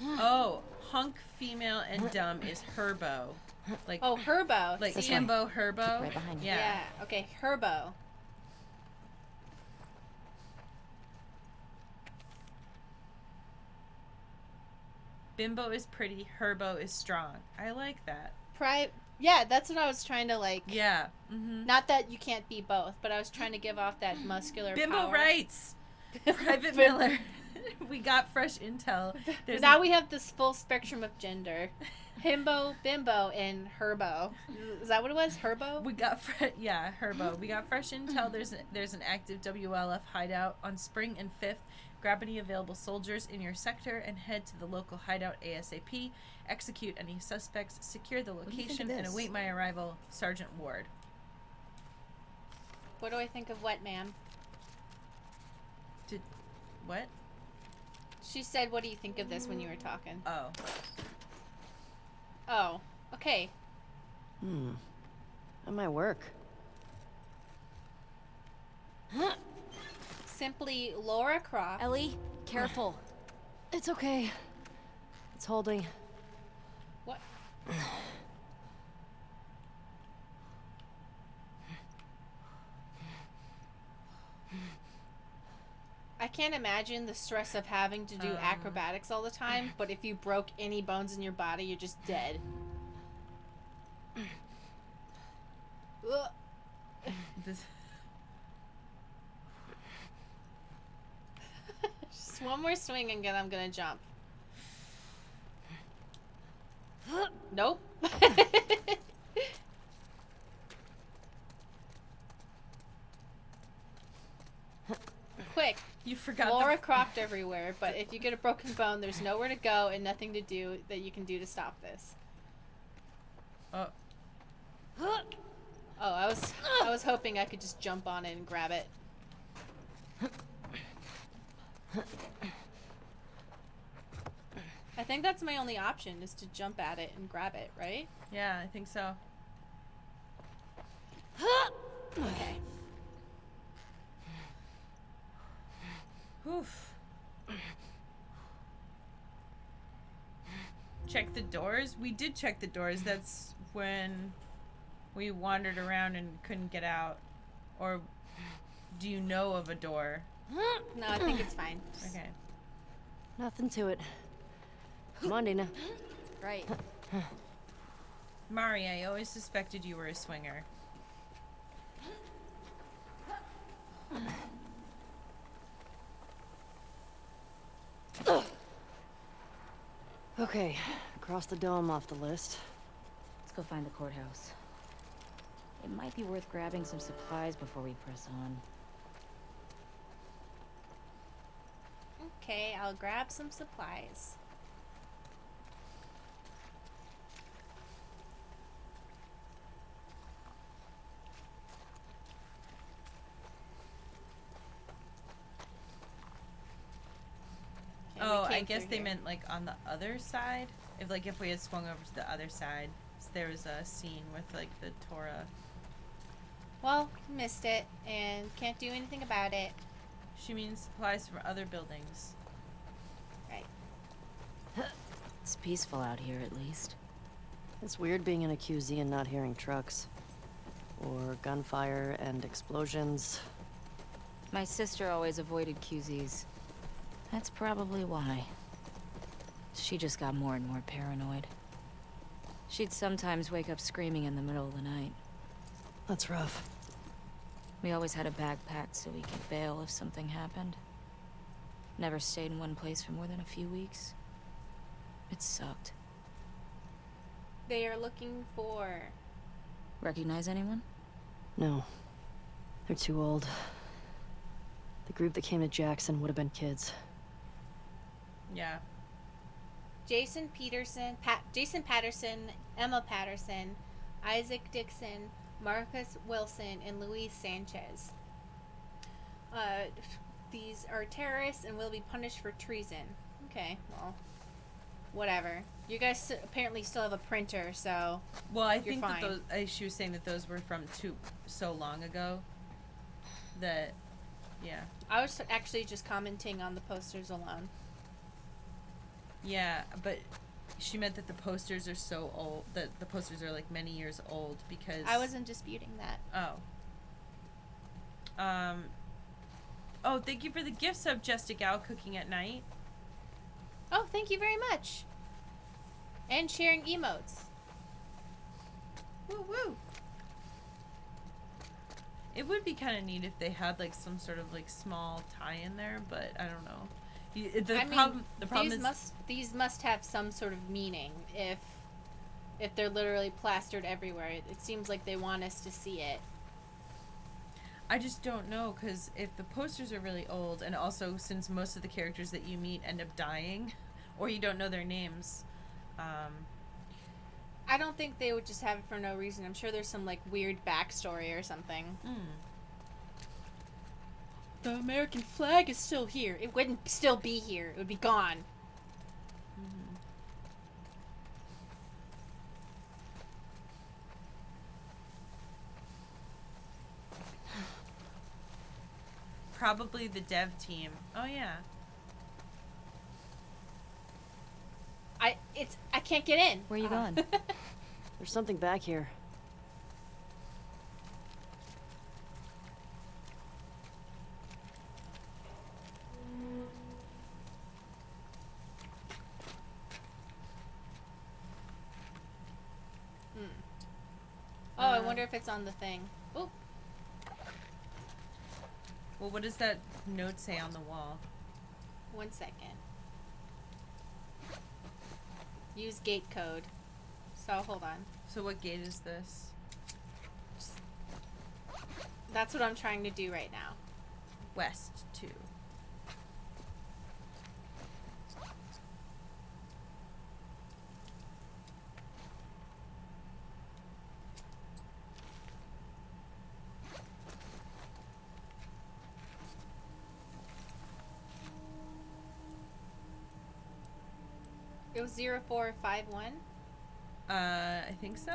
Oh, hunk female and dumb is herbo. Like Oh, herbo. like This way. himbo herbo. Right behind you. Yeah, okay, herbo. Bimbo is pretty, herbo is strong. I like that. Yeah, that's what I was trying to like. Yeah. Mm-hmm. Not that you can't be both, but I was trying to give off that muscular Bimbo power. rights. Private Miller. We got fresh intel. Now we have this full spectrum of gender. Himbo, bimbo, and herbo. Is that what it was? Herbo? We got herbo. We got fresh intel. There's an active WLF hideout on Spring and 5th. Grab any available soldiers in your sector and head to the local hideout ASAP. Execute any suspects, secure the do you think of location, and this? await my arrival. Sergeant Ward. What do I think of what, ma'am? What? She said, what do you think of this when you were talking? Oh. Oh, okay. That might work. Simply Laura Croft. Ellie, careful. It's okay. It's holding. What? I can't imagine the stress of having to do acrobatics all the time, but if you broke any bones in your body, you're just dead. Ugh. This. Just one more swing and then I'm gonna jump. Nope. Quick. You forgot Laura Croft everywhere, but if you get a broken bone, there's nowhere to go and nothing to do that you can do to stop this. Oh. Oh, I was hoping I could just jump on it and grab it. I think that's my only option, is to jump at it and grab it, right? Yeah, I think so. Okay. Oof. Check the doors? We did check the doors. That's when we wandered around and couldn't get out. Or do you know of a door? No, I think it's fine. Okay. Nothing to it. Come on, Dina. Right. Mari, I always suspected you were a swinger. Okay, cross the dome off the list. Let's go find the courthouse. It might be worth grabbing some supplies before we press on. Okay, I'll grab some supplies. Okay, we Oh, I came guess through they here. meant like on the other side. If we had swung over to the other side, there was a scene with like the Torah. Well, missed it, and can't do anything about it. She means supplies from other buildings. Right. It's peaceful out here, at least. It's weird being in a QZ and not hearing trucks. Or gunfire and explosions. My sister always avoided QZs. That's probably why. She just got more and more paranoid. She'd sometimes wake up screaming in the middle of the night. That's rough. We always had a bag packed so we could bail if something happened. Never stayed in one place for more than a few weeks. It sucked. They are looking for... Recognize anyone? No. They're too old. The group that came to Jackson would have been kids. Yeah. Jason Patterson, Emma Patterson, Isaac Dixon, Marcus Wilson, and Luis Sanchez. These are terrorists and will be punished for treason. Okay, well, whatever. You guys apparently still have a printer, so Well, I you're think fine. that those, she was saying that those were from so long ago that, yeah. I was actually just commenting on the posters alone. Yeah, but she meant that the posters are so old, that the posters are like many years old because... I wasn't disputing that. Oh. Oh, thank you for the gift sub, Jessica Gal, Cooking at Night. Oh, thank you very much. And sharing emotes. Woo woo. It would be kind of neat if they had like some sort of like small tie in there, but I don't know. The problem is these must have some sort of meaning if they're literally plastered everywhere. It seems like they want us to see it. I just don't know, because if the posters are really old, and also since most of the characters that you meet end up dying, or you don't know their names, I don't think they would just have it for no reason. I'm sure there's some like weird backstory or something. The American flag is still here. It wouldn't still be here. It would be gone. Probably the dev team. Oh yeah. I can't get in. Where you going? There's something back here. Oh, I wonder if it's on the thing. Oh, Well, what does that note say on the wall? 1 second. Use gate code. So hold on. So what gate is this? That's what I'm trying to do right now. West 2. It was 0451. I think so.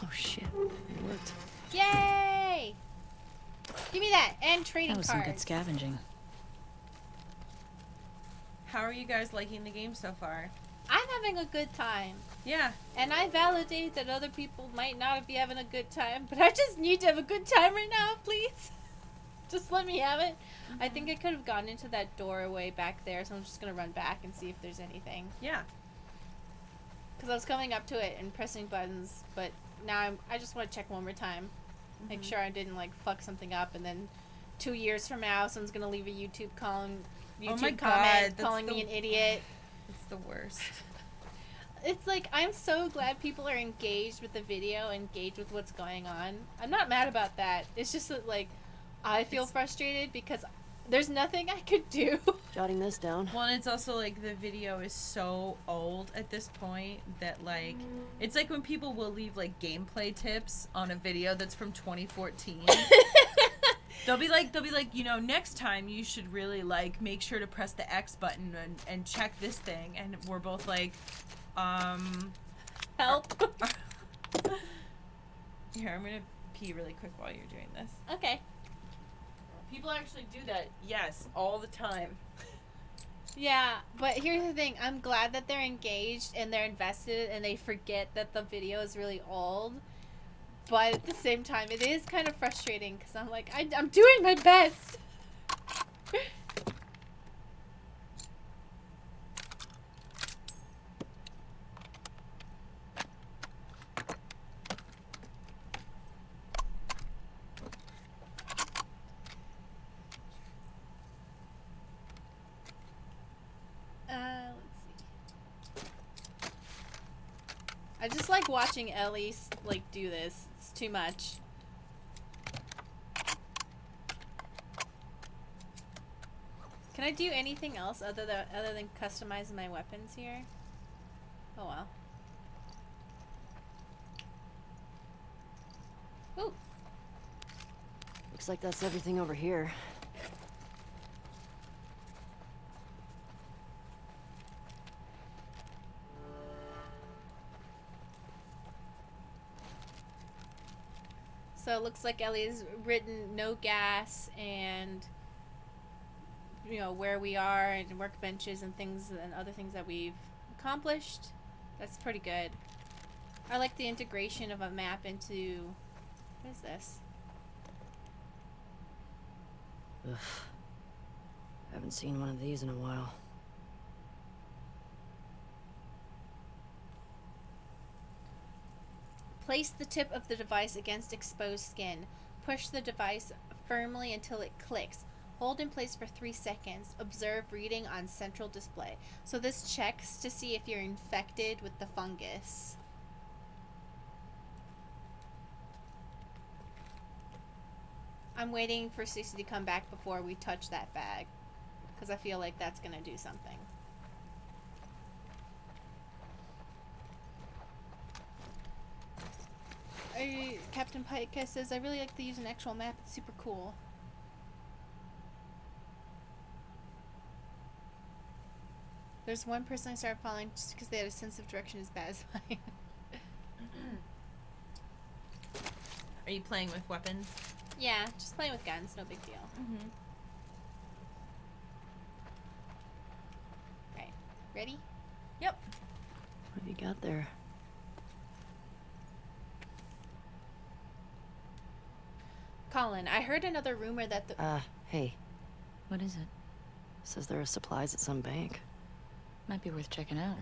Oh shit, it worked. Yay! Give me that and trading That was cards. some good scavenging. How are you guys liking the game so far? I'm having a good time. Yeah. And I validate that other people might not be having a good time, but I just need to have a good time right now, please. Just let me have it. I think I could have gone into that doorway back there, so I'm just going to run back and see if there's anything. Yeah. Because I was coming up to it and pressing buttons, but now I just want to check one more time. Make sure I didn't, like, fuck something up, and then 2 years from now, someone's going to leave a YouTube comment calling me an idiot. It's the worst. It's like, I'm so glad people are engaged with the video, engaged with what's going on. I'm not mad about that. It's just that, like, I feel frustrated because there's nothing I could do. Jotting this down. Well, and it's also like the video is so old at this point that like it's like when people will leave like gameplay tips on a video that's from 2014. They'll be like, you know, next time you should really like make sure to press the X button and check this thing, and we're both like, Help. Here, I'm gonna pee really quick while you're doing this. Okay. People actually do that, yes, all the time. Yeah, but here's the thing. I'm glad that they're engaged and they're invested and they forget that the video is really old. But at the same time, it is kind of frustrating because I'm like, I'm doing my best. Let's see. I just like watching Ellie like do this. It's too much. Can I do anything else other than customizing my weapons here? Oh well. Ooh. Looks like that's everything over here. So it looks like Ellie's written no gas and, you know, where we are and workbenches and things and other things that we've accomplished. That's pretty good. I like the integration of a map into... What is this? Ugh. Haven't seen one of these in a while. Place the tip of the device against exposed skin. Push the device firmly until it clicks. Hold in place for 3 seconds. Observe reading on central display. So this checks to see if you're infected with the fungus. I'm waiting for 60 to come back before we touch that bag, because I feel like that's going to do something. Captain Pike says, I really like to use an actual map. It's super cool. There's one person I started following just because they had a sense of direction as bad as mine. Are you playing with weapons? Yeah, just playing with guns, no big deal. Mm-hmm. Right. Ready? Yep. What have you got there? Colin, I heard another rumor that the... Hey. What is it? Says there are supplies at some bank. Might be worth checking out.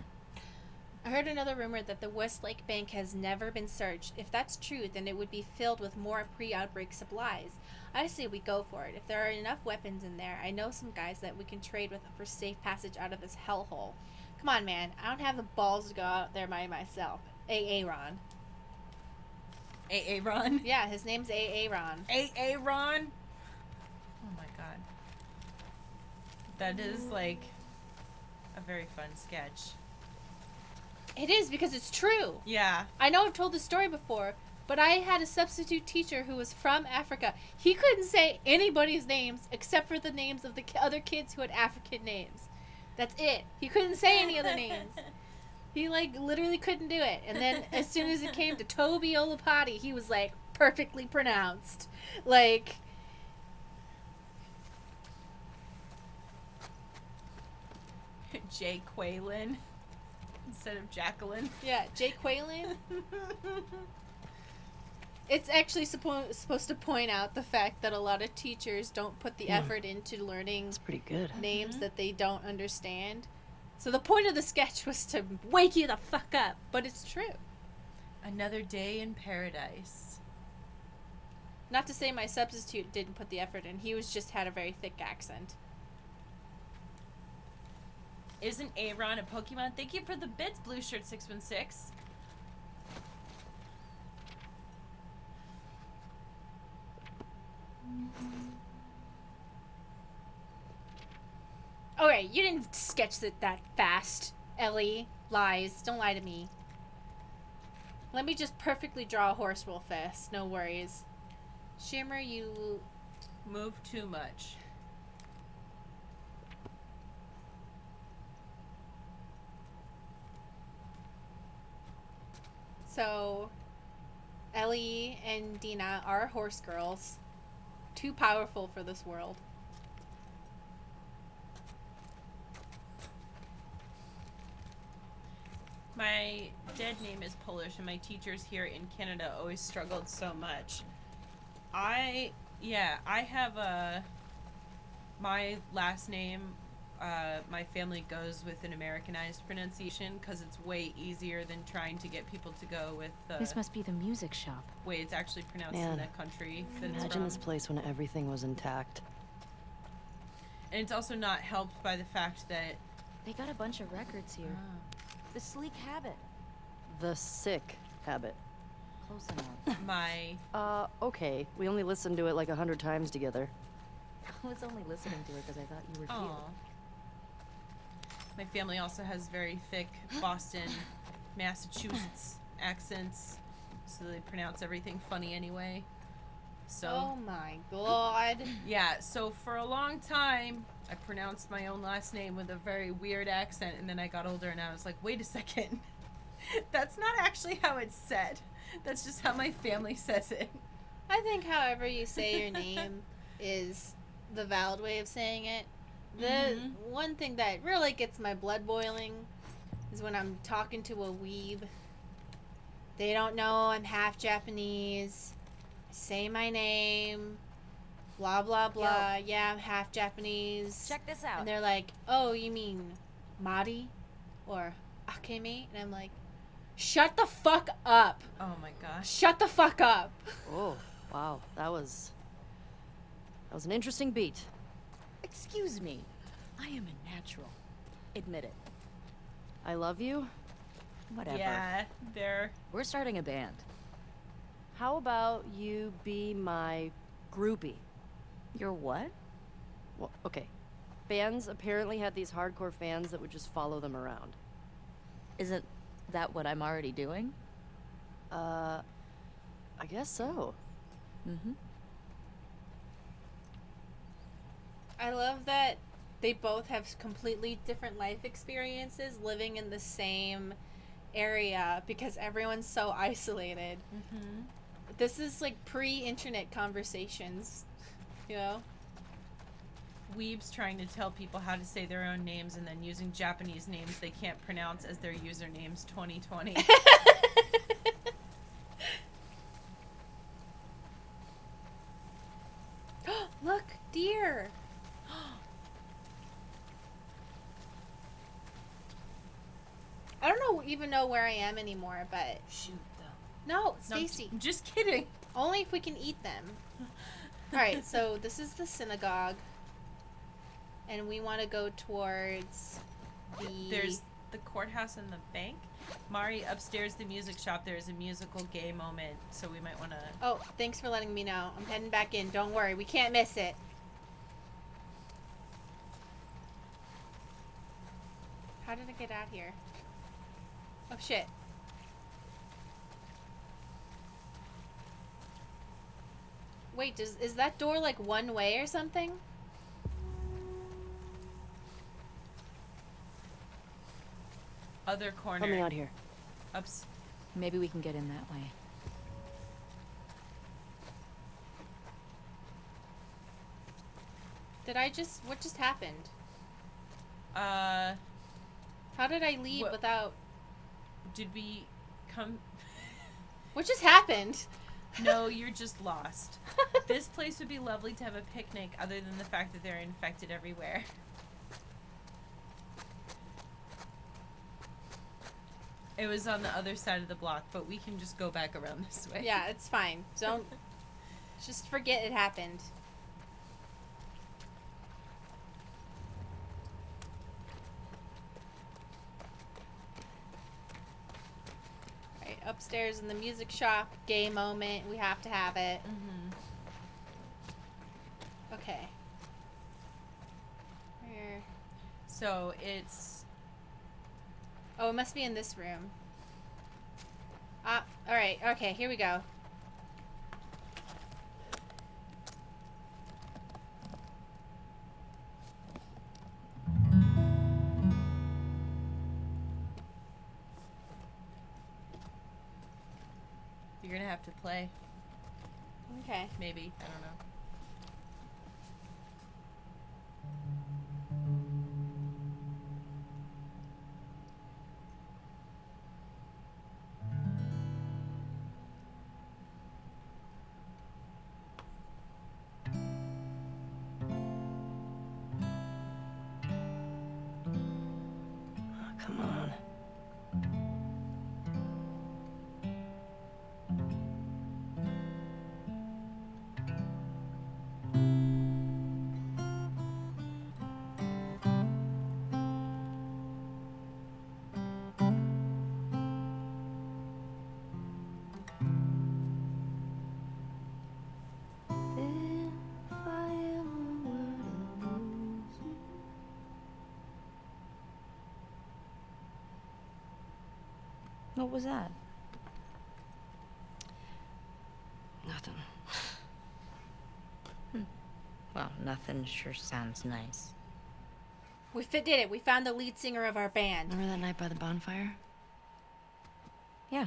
I heard another rumor that the Westlake Bank has never been searched. If that's true, then it would be filled with more pre-outbreak supplies. I say we go for it. If there are enough weapons in there, I know some guys that we can trade with for safe passage out of this hellhole. Come on, man. I don't have the balls to go out there by myself. Ron. AA Ron? Yeah, his name's Ron. AA Ron? Oh my god. That is like a very fun sketch. It is, because it's true. Yeah. I know I've told this story before, but I had a substitute teacher who was from Africa. He couldn't say anybody's names except for the names of the other kids who had African names. That's it. He couldn't say any other names. He, like, literally couldn't do it. And then as soon as it came to Toby Olapati, he was, like, perfectly pronounced. Like... Jay Quaylen instead of Jacqueline. Yeah, Jay Quaylen. It's actually supposed to point out the fact that a lot of teachers don't put the effort into learning That's pretty good. names that they don't understand. So the point of the sketch was to wake you the fuck up, but it's true. Another day in paradise. Not to say my substitute didn't put the effort in. He just had a very thick accent. Isn't Aaron a Pokemon? Thank you for the bits, Blue Shirt 616. Alright, you didn't sketch it that fast, Ellie. Lies. Don't lie to me. Let me just perfectly draw a horse real fast. No worries. Shimmer, you... Move too much. So, Ellie and Dina are horse girls. Too powerful for this world. My my dead name is Polish, and my teachers here in Canada always struggled so much. I have my last name, my family goes with an Americanized pronunciation because it's way easier than trying to get people to go with This must be the music shop. way it's actually pronounced in Man, the country that it's Imagine from. this place when everything was intact. And it's also not helped by the fact that They got a bunch of records here. The Sleek Habit. The sick habit. Close enough. my Okay. We only listened to it like 100 times together. I was only listening to it because I thought you were Aw. cute. My family also has very thick Boston, Massachusetts accents, so they pronounce everything funny anyway. So Oh my god. yeah, so for a long time I pronounced my own last name with a very weird accent, and then I got older and I was like, wait a second. That's not actually how it's said. That's just how my family says it. I think however you say your name is the valid way of saying it. The one thing that really gets my blood boiling is when I'm talking to a weeb. They don't know I'm half Japanese. I say my name. Blah, blah, blah. Yeah, I'm half Japanese. Check this out. And they're like, oh, you mean Mari? Or Akemi? And I'm like, shut the fuck up. Oh my gosh. Shut the fuck up. Oh, wow. That was an interesting beat. Excuse me. I am a natural. Admit it. I love you. Whatever. Yeah, they're We're starting a band. How about you be my groupie? You're what? Well, okay. Bands apparently had these hardcore fans that would just follow them around. Isn't that what I'm already doing? I guess so. Mm-hmm. I love that they both have completely different life experiences living in the same area because everyone's so isolated. This is like pre-internet conversations, you know? weebs trying to tell people how to say their own names and then using Japanese names they can't pronounce as their usernames 2020. Look, deer. I don't even know where I am anymore, but Shoot them. no, No, Stacy. I'm just kidding. Only if we can eat them. All right, so this is the synagogue, and we want to go towards the. There's the courthouse and the bank. Mari, upstairs, the music shop, there's a musical gay moment, so we might want to... Oh, thanks for letting me know. I'm heading back in. Don't worry, we can't miss it. How did I get out here? Oh shit. Wait, is that door like one way or something? Other corner. Help me out here. Ups. Maybe we can get in that way. What just happened? Uh, How did I leave What- without... did we come... What just happened? No, you're just lost. This place would be lovely to have a picnic other than the fact that they're infected everywhere. It was on the other side of the block, but we can just go back around this way. Yeah, it's fine. Don't... Just forget it happened. Right, upstairs in the music shop, gay moment. We have to have it. Mm-hmm. Okay. Where? So it's... Oh, it must be in this room. Alright. Okay, here we go. You're gonna have to play. Okay. Maybe. I don't know. Come on. What was that? Nothing. Well, nothing sure sounds nice. We did it. We found the lead singer of our band. Remember that night by the bonfire? Yeah.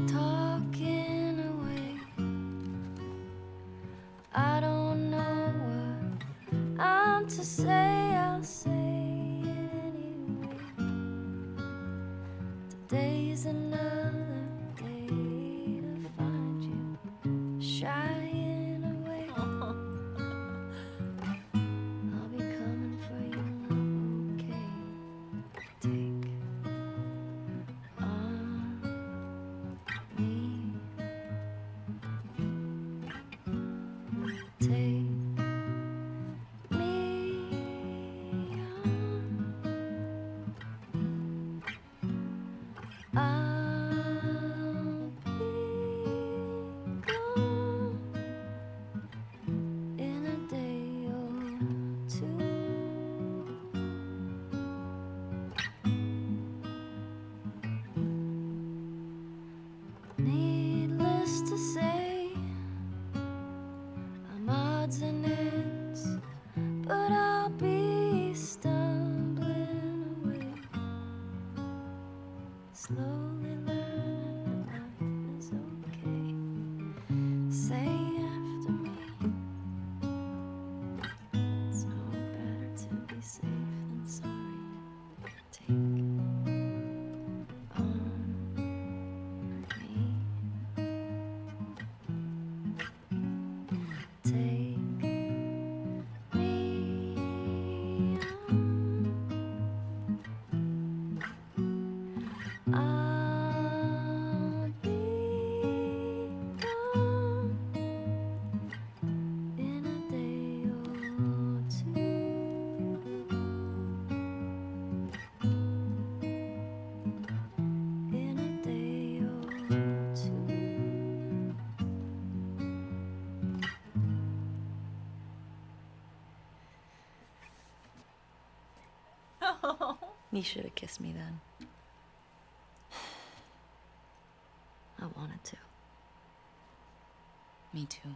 Talking away. I don't know what I'm to say. I'll say it anyway. Today's another day to find you shying away. I'll be coming for you, okay? Take on me. Take me on. I'll be gone in a day or two. Needless to say, I'm odds and ends, but I'll be stumbling away, slowly learning that life is okay. Say after me, it's no better to be safe than sorry. Take on me. Take me on. I'll be gone in a day or two. In a day or two. Oh. You should have kissed me then. I wanted to. Me too.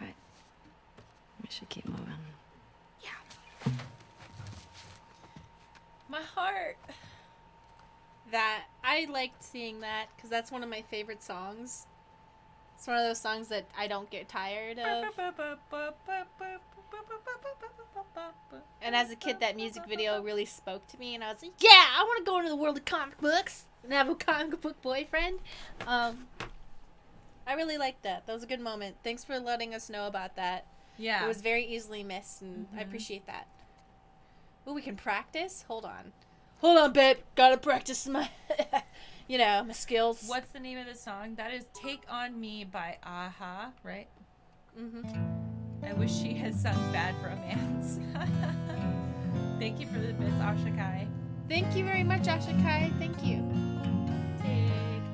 All right. We should keep moving. My heart. That I liked seeing that because that's one of my favorite songs. It's one of those songs that I don't get tired of. And as a kid, that music video really spoke to me, and I was like, "Yeah, I want to go into the world of comic books and have a comic book boyfriend." I really liked that. That was a good moment. Thanks for letting us know about that. Yeah. It was very easily missed, and I appreciate that. Oh, we can practice? Hold on, babe. Gotta practice my, my skills. What's the name of the song? That is Take On Me by Aha, right? Mm-hmm. I wish she had sung Bad Romance. Thank you for the bits, Ashakai. Thank you very much, Ashakai. Thank you. Take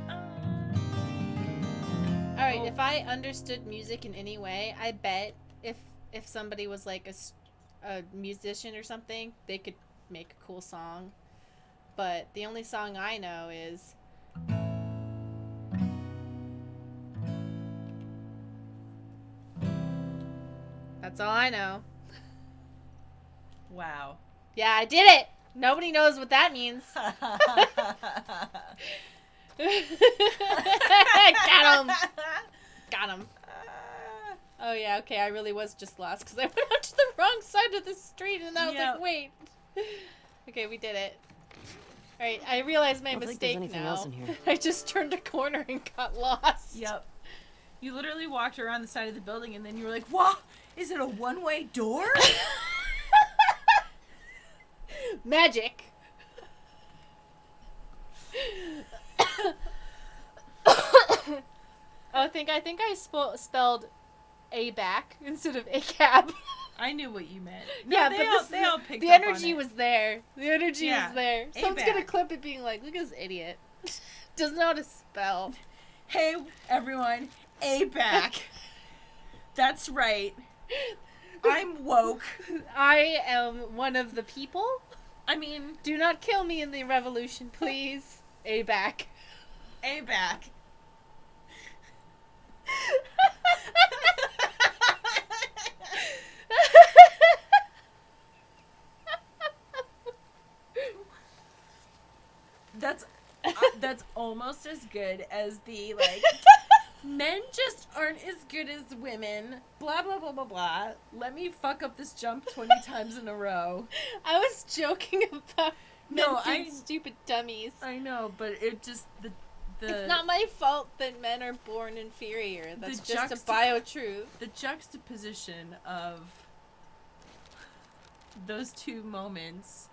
on. All right, if I understood music in any way, I bet if somebody was like a musician or something, they could make a cool song. But the only song I know is that's all I know. Wow. Yeah, I did it. Nobody knows what that means. Got him. Got him. Oh yeah, okay, I really was just lost because I went out to the wrong side of the street and I was Yep. like, wait. Okay, we did it. Alright, I realized my I don't think mistake there's anything now. else in here. I just turned a corner and got lost. Yep. You literally walked around the side of the building and then you were like, "What? Is it a one-way door?" Magic. I think I spelled a back instead of a cab. I knew what you meant. No, Yeah, they but all, they all picked the up on energy it. was there. The energy Yeah, was there. a Someone's gonna back. clip it being like, look at this idiot. Doesn't know how to spell. Hey, everyone, a back. That's right. I'm woke. I am one of the people. I mean, Do not kill me in the revolution, please. A back. a back. That's almost as good as the like men just aren't as good as women. Blah blah blah blah blah. Let me fuck up this jump 20 times in a row. I was joking about No, men being I- stupid dummies. I know, but it just the It's not my fault that men are born inferior. That's The just a juxta- bio truth. the juxtaposition of those two moments.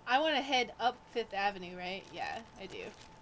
I want to head up Fifth Avenue, right? Yeah, I do.